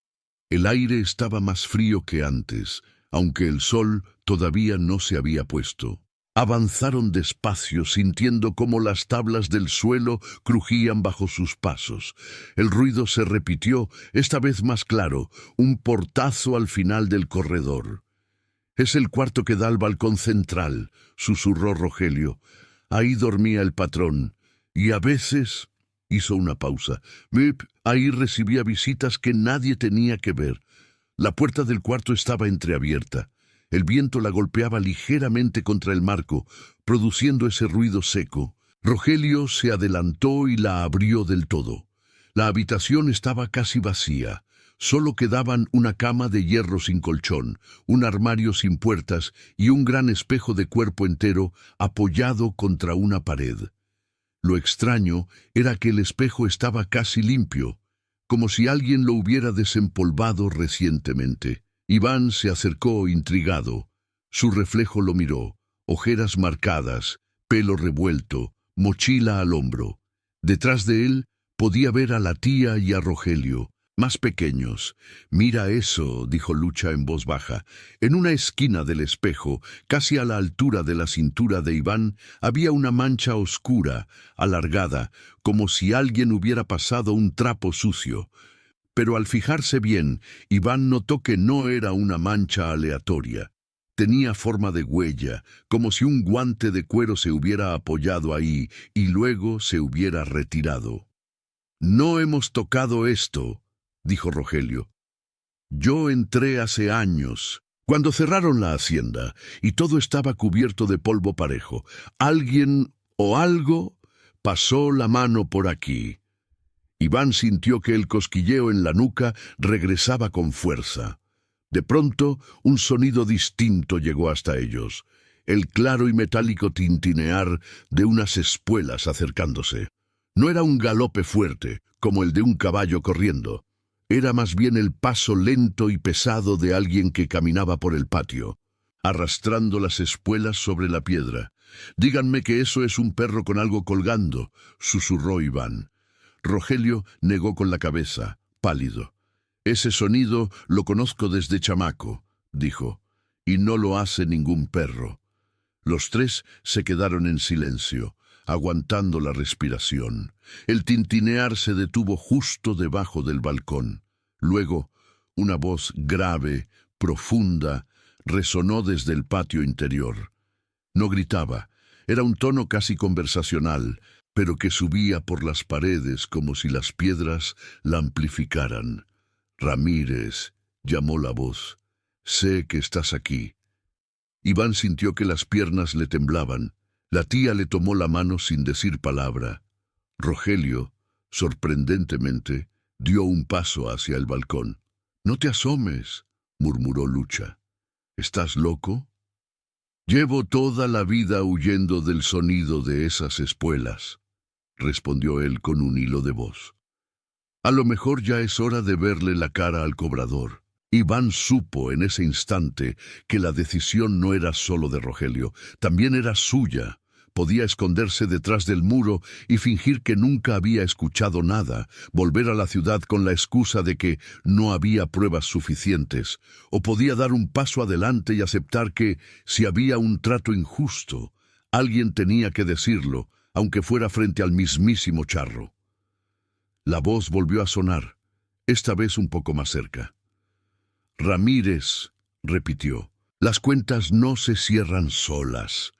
Speaker 1: El aire estaba más frío que antes, aunque el sol todavía no se había puesto. Avanzaron despacio, sintiendo cómo las tablas del suelo crujían bajo sus pasos. El ruido se repitió, esta vez más claro, un portazo al final del corredor. «Es el cuarto que da al balcón central», susurró Rogelio. «Ahí dormía el patrón. Y a veces...» Hizo una pausa. «Ahí recibía visitas que nadie tenía que ver. La puerta del cuarto estaba entreabierta. El viento la golpeaba ligeramente contra el marco, produciendo ese ruido seco. Rogelio se adelantó y la abrió del todo. La habitación estaba casi vacía. Solo quedaban una cama de hierro sin colchón, un armario sin puertas y un gran espejo de cuerpo entero apoyado contra una pared. Lo extraño era que el espejo estaba casi limpio, como si alguien lo hubiera desempolvado recientemente. Iván se acercó intrigado. Su reflejo lo miró, ojeras marcadas, pelo revuelto, mochila al hombro. Detrás de él podía ver a la tía y a Rogelio, más pequeños. «Mira eso», dijo Lucha en voz baja. En una esquina del espejo, casi a la altura de la cintura de Iván, había una mancha oscura, alargada, como si alguien hubiera pasado un trapo sucio. Pero al fijarse bien, Iván notó que no era una mancha aleatoria. Tenía forma de huella, como si un guante de cuero se hubiera apoyado ahí y luego se hubiera retirado. «No hemos tocado esto», dijo Rogelio. «Yo entré hace años, cuando cerraron la hacienda, y todo estaba cubierto de polvo parejo. Alguien o algo pasó la mano por aquí». Iván sintió que el cosquilleo en la nuca regresaba con fuerza. De pronto, un sonido distinto llegó hasta ellos, el claro y metálico tintinear de unas espuelas acercándose. No era un galope fuerte, como el de un caballo corriendo. Era más bien el paso lento y pesado de alguien que caminaba por el patio, arrastrando las espuelas sobre la piedra. «Díganme que eso es un perro con algo colgando», susurró Iván. Rogelio negó con la cabeza, pálido. «Ese sonido lo conozco desde chamaco», dijo, «y no lo hace ningún perro». Los tres se quedaron en silencio, aguantando la respiración. El tintinear se detuvo justo debajo del balcón. Luego, una voz grave, profunda, resonó desde el patio interior. No gritaba, era un tono casi conversacional, pero que subía por las paredes como si las piedras la amplificaran. «Ramírez», llamó la voz, «sé que estás aquí». Iván sintió que las piernas le temblaban. La tía le tomó la mano sin decir palabra. Rogelio, sorprendentemente, dio un paso hacia el balcón. «No te asomes», murmuró Lucha. «¿Estás loco?» «Llevo toda la vida huyendo del sonido de esas espuelas», respondió él con un hilo de voz. «A lo mejor ya es hora de verle la cara al cobrador». Iván supo en ese instante que la decisión no era solo de Rogelio, también era suya. Podía esconderse detrás del muro y fingir que nunca había escuchado nada, volver a la ciudad con la excusa de que no había pruebas suficientes, o podía dar un paso adelante y aceptar que, si había un trato injusto, alguien tenía que decirlo, aunque fuera frente al mismísimo Charro. La voz volvió a sonar, esta vez un poco más cerca. «Ramírez», repitió, «las cuentas no se cierran solas».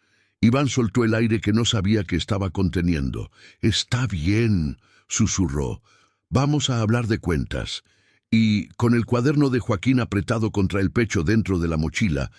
Speaker 1: Iván soltó el aire que no sabía que estaba conteniendo. «Está bien», susurró, «vamos a hablar de cuentas». Y, con el cuaderno de Joaquín apretado contra el pecho dentro de la mochila,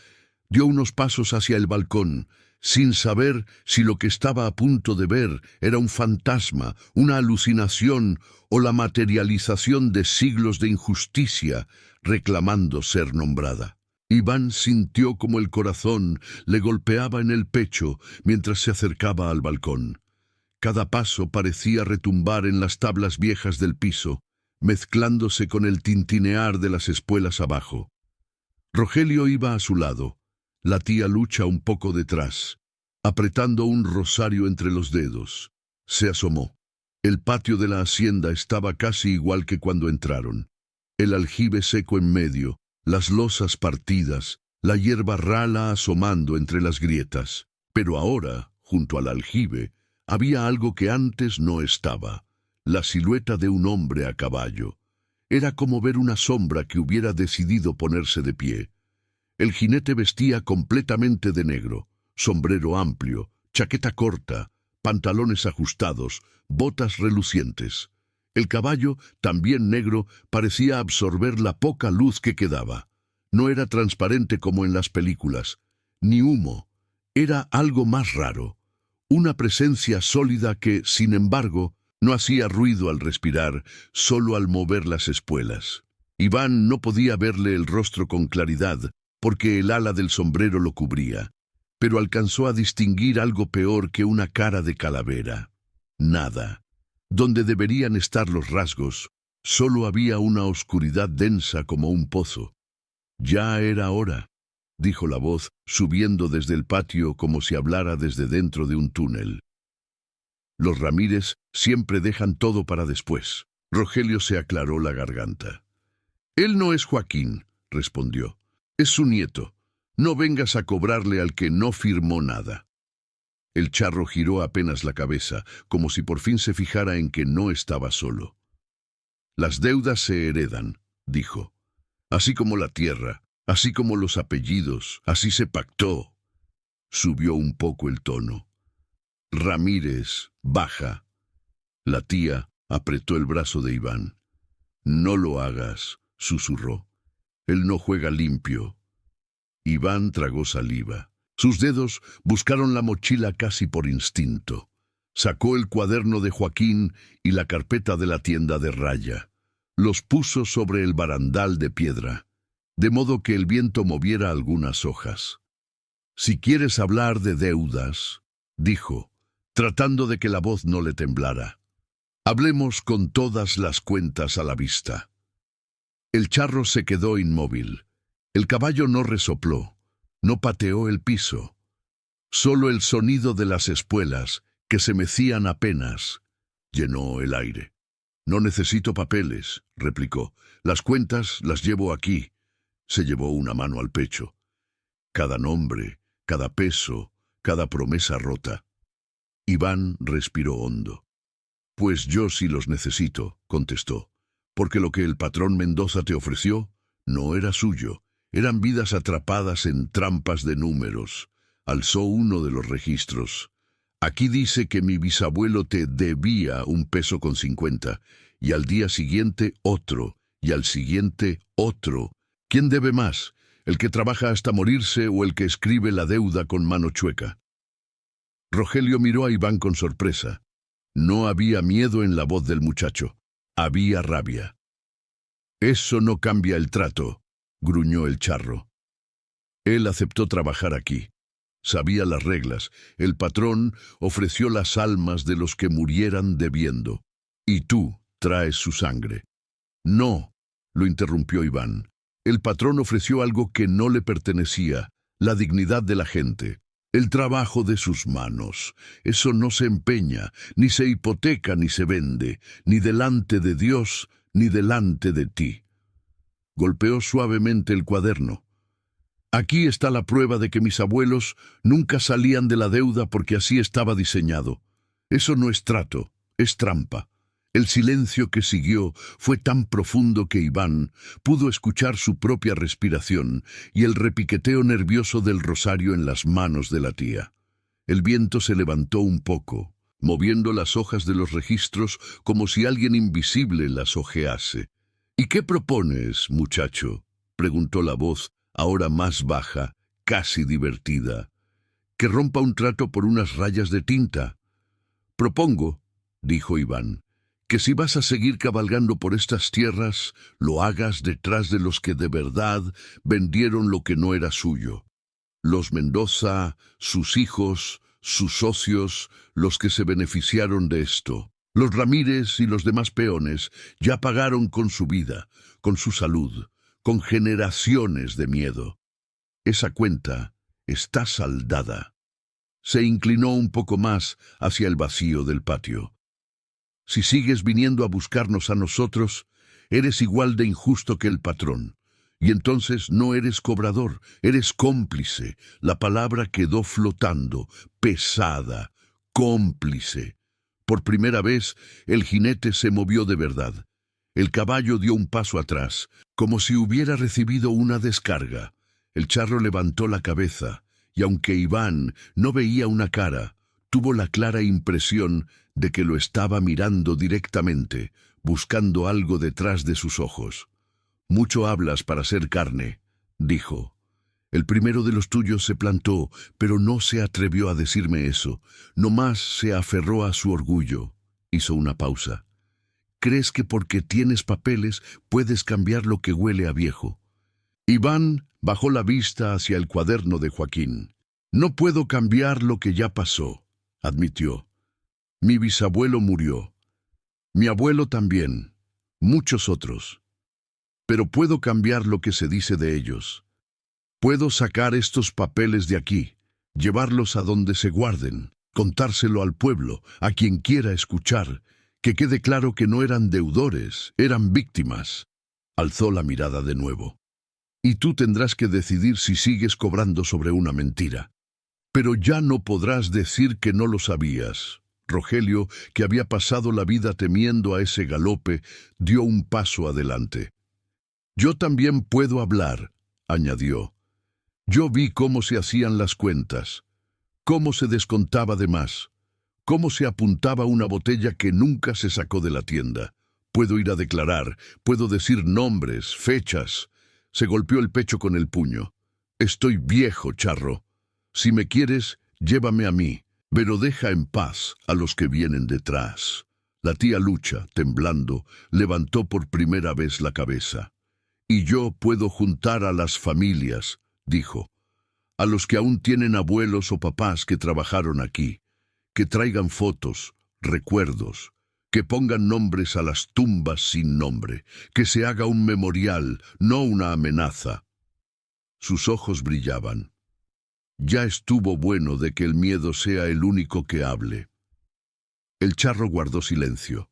Speaker 1: dio unos pasos hacia el balcón, sin saber si lo que estaba a punto de ver era un fantasma, una alucinación o la materialización de siglos de injusticia reclamando ser nombrada. Iván sintió como el corazón le golpeaba en el pecho mientras se acercaba al balcón. Cada paso parecía retumbar en las tablas viejas del piso, mezclándose con el tintinear de las espuelas abajo. Rogelio iba a su lado, la tía Lucha un poco detrás, apretando un rosario entre los dedos. Se asomó. El patio de la hacienda estaba casi igual que cuando entraron. El aljibe seco en medio, las losas partidas, la hierba rala asomando entre las grietas. Pero ahora, junto al aljibe, había algo que antes no estaba, la silueta de un hombre a caballo. Era como ver una sombra que hubiera decidido ponerse de pie. El jinete vestía completamente de negro, sombrero amplio, chaqueta corta, pantalones ajustados, botas relucientes. El caballo, también negro, parecía absorber la poca luz que quedaba. No era transparente como en las películas, ni humo. Era algo más raro, una presencia sólida que, sin embargo, no hacía ruido al respirar, solo al mover las espuelas. Iván no podía verle el rostro con claridad, porque el ala del sombrero lo cubría, pero alcanzó a distinguir algo peor que una cara de calavera. Nada. Donde deberían estar los rasgos, solo había una oscuridad densa como un pozo. «Ya era hora», dijo la voz, subiendo desde el patio como si hablara desde dentro de un túnel. Los Ramírez siempre dejan todo para después. Rogelio se aclaró la garganta. «Él no es Joaquín», respondió. «Es su nieto. No vengas a cobrarle al que no firmó nada». El charro giró apenas la cabeza, como si por fin se fijara en que no estaba solo. «Las deudas se heredan», dijo. «Así como la tierra, así como los apellidos, así se pactó». Subió un poco el tono. «Ramírez, baja». La tía apretó el brazo de Iván. «No lo hagas», susurró. «Él no juega limpio». Iván tragó saliva. Sus dedos buscaron la mochila casi por instinto. Sacó el cuaderno de Joaquín y la carpeta de la tienda de raya. Los puso sobre el barandal de piedra, de modo que el viento moviera algunas hojas. «Si quieres hablar de deudas», dijo, tratando de que la voz no le temblara, «hablemos con todas las cuentas a la vista». El charro se quedó inmóvil. El caballo no resopló, no pateó el piso. Solo el sonido de las espuelas, que se mecían apenas, llenó el aire. «No necesito papeles», replicó. «Las cuentas las llevo aquí». Se llevó una mano al pecho. «Cada nombre, cada peso, cada promesa rota». Iván respiró hondo. «Pues yo sí los necesito», contestó, «porque lo que el patrón Mendoza te ofreció no era suyo. Eran vidas atrapadas en trampas de números». Alzó uno de los registros. «Aquí dice que mi bisabuelo te debía 1,50 pesos, y al día siguiente otro, y al siguiente otro. ¿Quién debe más? ¿El que trabaja hasta morirse o el que escribe la deuda con mano chueca?» Rogelio miró a Iván con sorpresa. No había miedo en la voz del muchacho. Había rabia. «Eso no cambia el trato», gruñó el charro. Él aceptó trabajar aquí. Sabía las reglas. El patrón ofreció las almas de los que murieran debiendo. Y tú traes su sangre. «No», lo interrumpió Iván. «El patrón ofreció algo que no le pertenecía, la dignidad de la gente, el trabajo de sus manos. Eso no se empeña, ni se hipoteca, ni se vende, ni delante de Dios, ni delante de ti». Golpeó suavemente el cuaderno. «Aquí está la prueba de que mis abuelos nunca salían de la deuda porque así estaba diseñado. Eso no es trato, es trampa». El silencio que siguió fue tan profundo que Iván pudo escuchar su propia respiración y el repiqueteo nervioso del rosario en las manos de la tía. El viento se levantó un poco, moviendo las hojas de los registros como si alguien invisible las hojease. «¿Y qué propones, muchacho?», preguntó la voz, ahora más baja, casi divertida. «¿Que rompa un trato por unas rayas de tinta?» «Propongo», dijo Iván, «que si vas a seguir cabalgando por estas tierras, lo hagas detrás de los que de verdad vendieron lo que no era suyo. Los Mendoza, sus hijos, sus socios, los que se beneficiaron de esto. Los Ramírez y los demás peones ya pagaron con su vida, con su salud, con generaciones de miedo. Esa cuenta está saldada». Se inclinó un poco más hacia el vacío del patio. «Si sigues viniendo a buscarnos a nosotros, eres igual de injusto que el patrón. Y entonces no eres cobrador, eres cómplice». La palabra quedó flotando, pesada, cómplice. Por primera vez, el jinete se movió de verdad. El caballo dio un paso atrás, como si hubiera recibido una descarga. El charro levantó la cabeza, y aunque Iván no veía una cara, tuvo la clara impresión de que lo estaba mirando directamente, buscando algo detrás de sus ojos. «Mucho hablas para ser carne», dijo. El primero de los tuyos se plantó, pero no se atrevió a decirme eso. Nomás se aferró a su orgullo. Hizo una pausa. ¿Crees que porque tienes papeles puedes cambiar lo que huele a viejo? Iván bajó la vista hacia el cuaderno de Joaquín. No puedo cambiar lo que ya pasó, admitió. Mi bisabuelo murió. Mi abuelo también. Muchos otros. Pero puedo cambiar lo que se dice de ellos. Puedo sacar estos papeles de aquí, llevarlos a donde se guarden, contárselo al pueblo, a quien quiera escuchar, que quede claro que no eran deudores, eran víctimas. Alzó la mirada de nuevo. Y tú tendrás que decidir si sigues cobrando sobre una mentira. Pero ya no podrás decir que no lo sabías. Rogelio, que había pasado la vida temiendo a ese galope, dio un paso adelante. Yo también puedo hablar, añadió. Yo vi cómo se hacían las cuentas, cómo se descontaba de más, cómo se apuntaba una botella que nunca se sacó de la tienda. Puedo ir a declarar, puedo decir nombres, fechas. Se golpeó el pecho con el puño. Estoy viejo, charro. Si me quieres, llévame a mí, pero deja en paz a los que vienen detrás. La tía Lucha, temblando, levantó por primera vez la cabeza. Y yo puedo juntar a las familias, dijo, a los que aún tienen abuelos o papás que trabajaron aquí, que traigan fotos, recuerdos, que pongan nombres a las tumbas sin nombre, que se haga un memorial, no una amenaza. Sus ojos brillaban. Ya estuvo bueno de que el miedo sea el único que hable. El charro guardó silencio.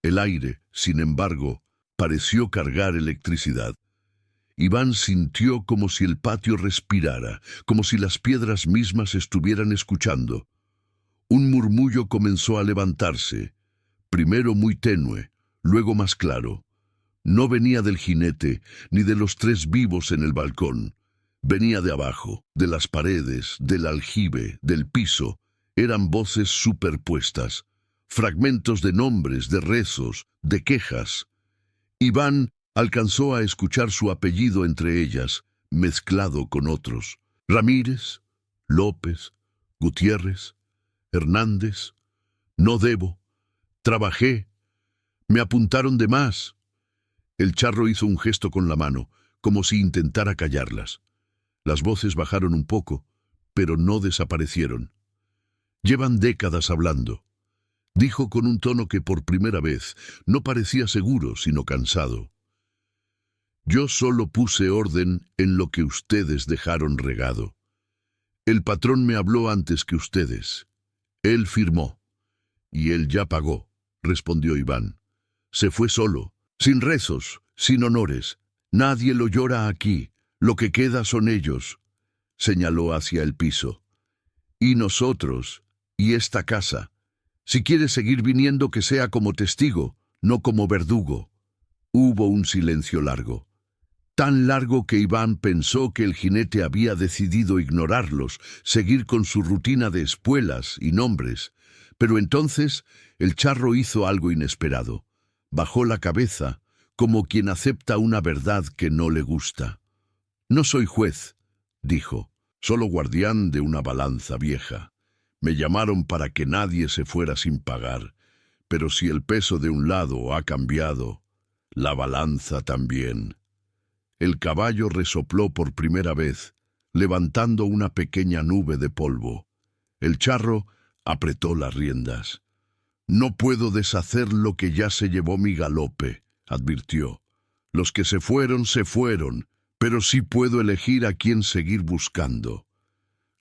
Speaker 1: El aire, sin embargo, pareció cargar electricidad. Iván sintió como si el patio respirara, como si las piedras mismas estuvieran escuchando. Un murmullo comenzó a levantarse, primero muy tenue, luego más claro. No venía del jinete, ni de los tres vivos en el balcón. Venía de abajo, de las paredes, del aljibe, del piso. Eran voces superpuestas, fragmentos de nombres, de rezos, de quejas. Iván alcanzó a escuchar su apellido entre ellas, mezclado con otros. Ramírez, López, Gutiérrez, Hernández. No debo. Trabajé. Me apuntaron de más. El charro hizo un gesto con la mano, como si intentara callarlas. Las voces bajaron un poco, pero no desaparecieron. Llevan décadas hablando. Dijo con un tono que por primera vez no parecía seguro, sino cansado. Yo solo puse orden en lo que ustedes dejaron regado. El patrón me habló antes que ustedes. Él firmó. Y él ya pagó, respondió Iván. Se fue solo, sin rezos, sin honores. Nadie lo llora aquí. Lo que queda son ellos. Señaló hacia el piso. Y nosotros, y esta casa. Si quieres seguir viniendo, que sea como testigo, no como verdugo. Hubo un silencio largo. Tan largo que Iván pensó que el jinete había decidido ignorarlos, seguir con su rutina de espuelas y nombres. Pero entonces el charro hizo algo inesperado. Bajó la cabeza, como quien acepta una verdad que no le gusta. No soy juez, dijo, solo guardián de una balanza vieja. Me llamaron para que nadie se fuera sin pagar, pero si el peso de un lado ha cambiado, la balanza también. El caballo resopló por primera vez, levantando una pequeña nube de polvo. El charro apretó las riendas. No puedo deshacer lo que ya se llevó mi galope, advirtió. Los que se fueron, pero sí puedo elegir a quién seguir buscando.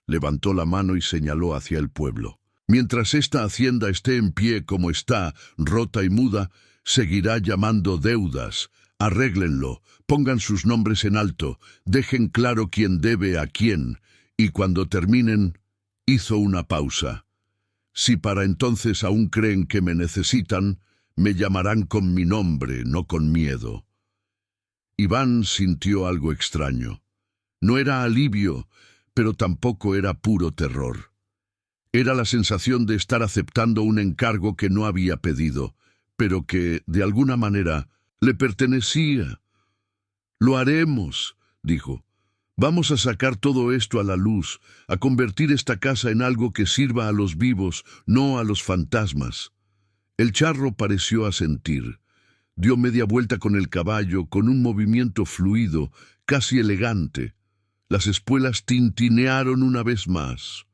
Speaker 1: Levantó la mano y señaló hacia el pueblo. Mientras esta hacienda esté en pie como está, rota y muda, seguirá llamando deudas. Arréglenlo, pongan sus nombres en alto, dejen claro quién debe a quién, y cuando terminen, hizo una pausa. Si para entonces aún creen que me necesitan, me llamarán con mi nombre, no con miedo. Iván sintió algo extraño. No era alivio, pero tampoco era puro terror. Era la sensación de estar aceptando un encargo que no había pedido, pero que, de alguna manera, le pertenecía. Lo haremos, dijo. Vamos a sacar todo esto a la luz, a convertir esta casa en algo que sirva a los vivos, no a los fantasmas. El charro pareció asentir. Dio media vuelta con el caballo, con un movimiento fluido, casi elegante. Las espuelas tintinearon una vez más.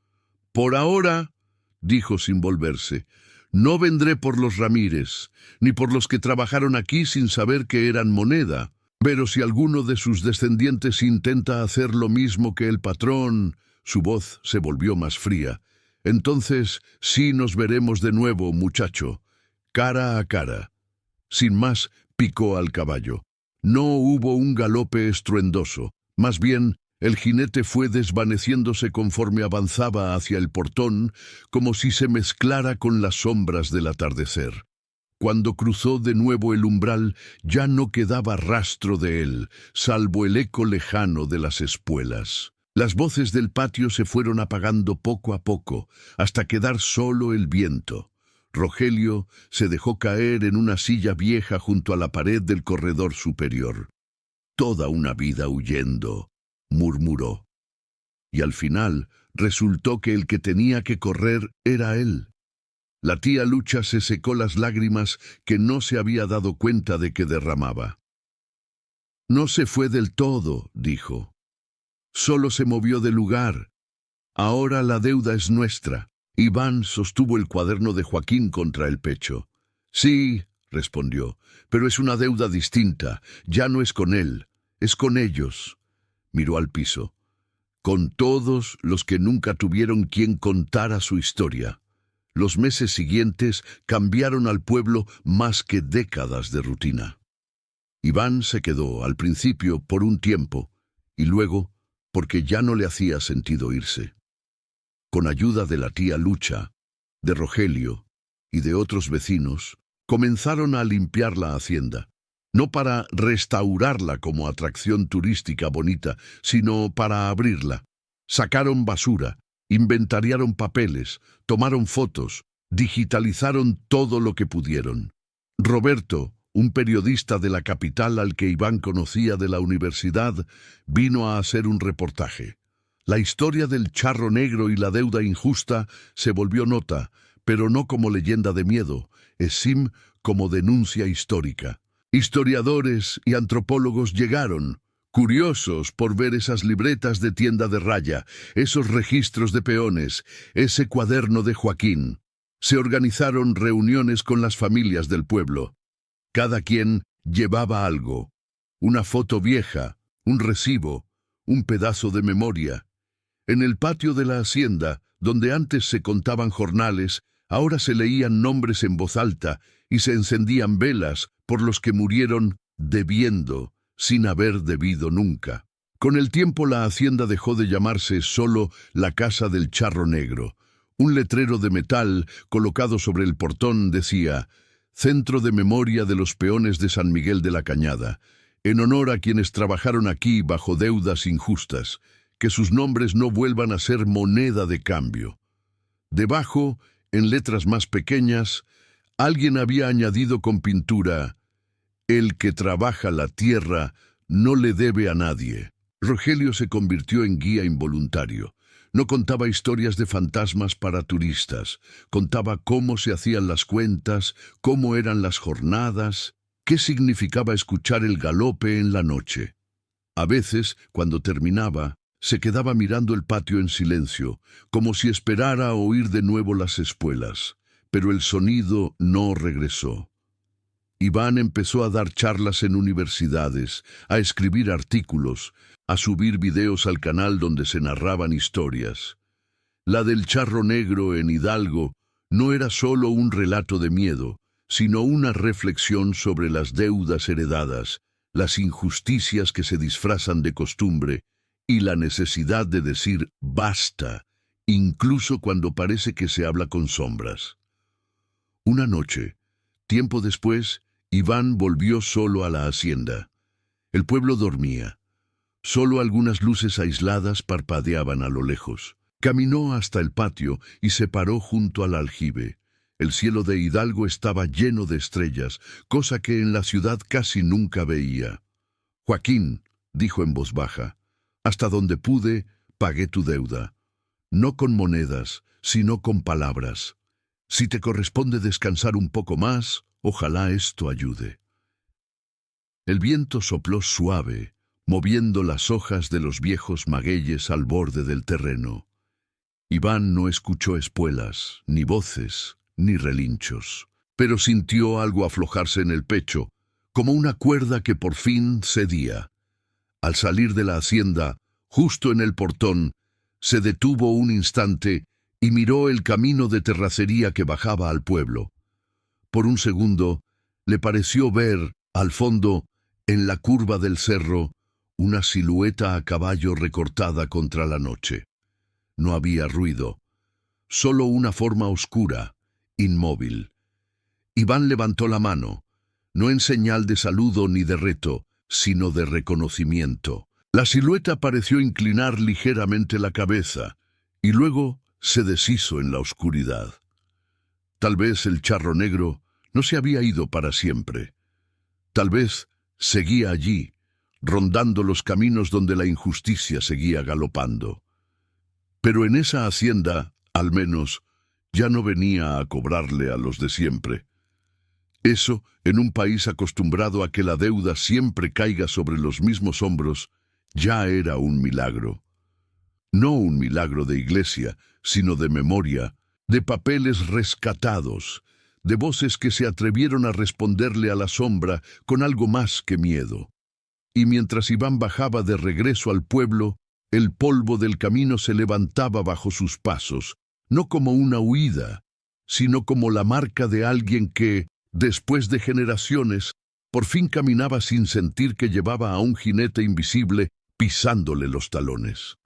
Speaker 1: «Por ahora», dijo sin volverse, «no vendré por los Ramírez, ni por los que trabajaron aquí sin saber que eran moneda. Pero si alguno de sus descendientes intenta hacer lo mismo que el patrón», su voz se volvió más fría, «entonces sí nos veremos de nuevo, muchacho, cara a cara». Sin más, picó al caballo. No hubo un galope estruendoso. Más bien, el jinete fue desvaneciéndose conforme avanzaba hacia el portón, como si se mezclara con las sombras del atardecer. Cuando cruzó de nuevo el umbral, ya no quedaba rastro de él, salvo el eco lejano de las espuelas. Las voces del patio se fueron apagando poco a poco, hasta quedar solo el viento. Rogelio se dejó caer en una silla vieja junto a la pared del corredor superior. «Toda una vida huyendo», murmuró. Y al final resultó que el que tenía que correr era él. La tía Lucha se secó las lágrimas que no se había dado cuenta de que derramaba. «No se fue del todo», dijo. «Solo se movió de lugar. Ahora la deuda es nuestra». Iván sostuvo el cuaderno de Joaquín contra el pecho. «Sí», respondió, «pero es una deuda distinta. Ya no es con él, es con ellos». Miró al piso. «Con todos los que nunca tuvieron quien contara su historia». Los meses siguientes cambiaron al pueblo más que décadas de rutina. Iván se quedó, al principio, por un tiempo, y luego, porque ya no le hacía sentido irse. Con ayuda de la tía Lucha, de Rogelio y de otros vecinos, comenzaron a limpiar la hacienda, no para restaurarla como atracción turística bonita, sino para abrirla. Sacaron basura, inventariaron papeles, tomaron fotos, digitalizaron todo lo que pudieron. Roberto, un periodista de la capital al que Iván conocía de la universidad, vino a hacer un reportaje. La historia del charro negro y la deuda injusta se volvió nota, pero no como leyenda de miedo, sim como denuncia histórica. Historiadores y antropólogos llegaron, curiosos por ver esas libretas de tienda de raya, esos registros de peones, ese cuaderno de Joaquín. Se organizaron reuniones con las familias del pueblo. Cada quien llevaba algo: una foto vieja, un recibo, un pedazo de memoria. En el patio de la hacienda, donde antes se contaban jornales, ahora se leían nombres en voz alta y se encendían velas por los que murieron debiendo, sin haber debido nunca. Con el tiempo la hacienda dejó de llamarse solo la Casa del Charro Negro. Un letrero de metal colocado sobre el portón decía: «Centro de Memoria de los Peones de San Miguel de la Cañada, en honor a quienes trabajaron aquí bajo deudas injustas. Que sus nombres no vuelvan a ser moneda de cambio». Debajo, en letras más pequeñas, alguien había añadido con pintura: «El que trabaja la tierra no le debe a nadie». Rogelio se convirtió en guía involuntario. No contaba historias de fantasmas para turistas, contaba cómo se hacían las cuentas, cómo eran las jornadas, qué significaba escuchar el galope en la noche. A veces, cuando terminaba, se quedaba mirando el patio en silencio, como si esperara oír de nuevo las espuelas, pero el sonido no regresó. Iván empezó a dar charlas en universidades, a escribir artículos, a subir videos al canal donde se narraban historias. La del charro negro en Hidalgo no era solo un relato de miedo, sino una reflexión sobre las deudas heredadas, las injusticias que se disfrazan de costumbre y la necesidad de decir basta, incluso cuando parece que se habla con sombras. Una noche, tiempo después, Iván volvió solo a la hacienda. El pueblo dormía. Solo algunas luces aisladas parpadeaban a lo lejos. Caminó hasta el patio y se paró junto al aljibe. El cielo de Hidalgo estaba lleno de estrellas, cosa que en la ciudad casi nunca veía. «Joaquín», dijo en voz baja, Hasta donde pude, pagué tu deuda. No con monedas, sino con palabras. Si te corresponde descansar un poco más, ojalá esto ayude. El viento sopló suave, moviendo las hojas de los viejos magueyes al borde del terreno. Iván no escuchó espuelas, ni voces, ni relinchos, pero sintió algo aflojarse en el pecho, como una cuerda que por fin cedía. Al salir de la hacienda, justo en el portón, se detuvo un instante y miró el camino de terracería que bajaba al pueblo. Por un segundo, le pareció ver, al fondo, en la curva del cerro, una silueta a caballo recortada contra la noche. No había ruido, solo una forma oscura, inmóvil. Iván levantó la mano, no en señal de saludo ni de reto, sino de reconocimiento. La silueta pareció inclinar ligeramente la cabeza, y luego se deshizo en la oscuridad. Tal vez el charro negro no se había ido para siempre. Tal vez seguía allí, rondando los caminos donde la injusticia seguía galopando. Pero en esa hacienda, al menos, ya no venía a cobrarle a los de siempre. Eso, en un país acostumbrado a que la deuda siempre caiga sobre los mismos hombros, ya era un milagro. No un milagro de iglesia, sino de memoria, de papeles rescatados, de voces que se atrevieron a responderle a la sombra con algo más que miedo. Y mientras Iván bajaba de regreso al pueblo, el polvo del camino se levantaba bajo sus pasos, no como una huida, sino como la marca de alguien que, después de generaciones, por fin caminaba sin sentir que llevaba a un jinete invisible pisándole los talones.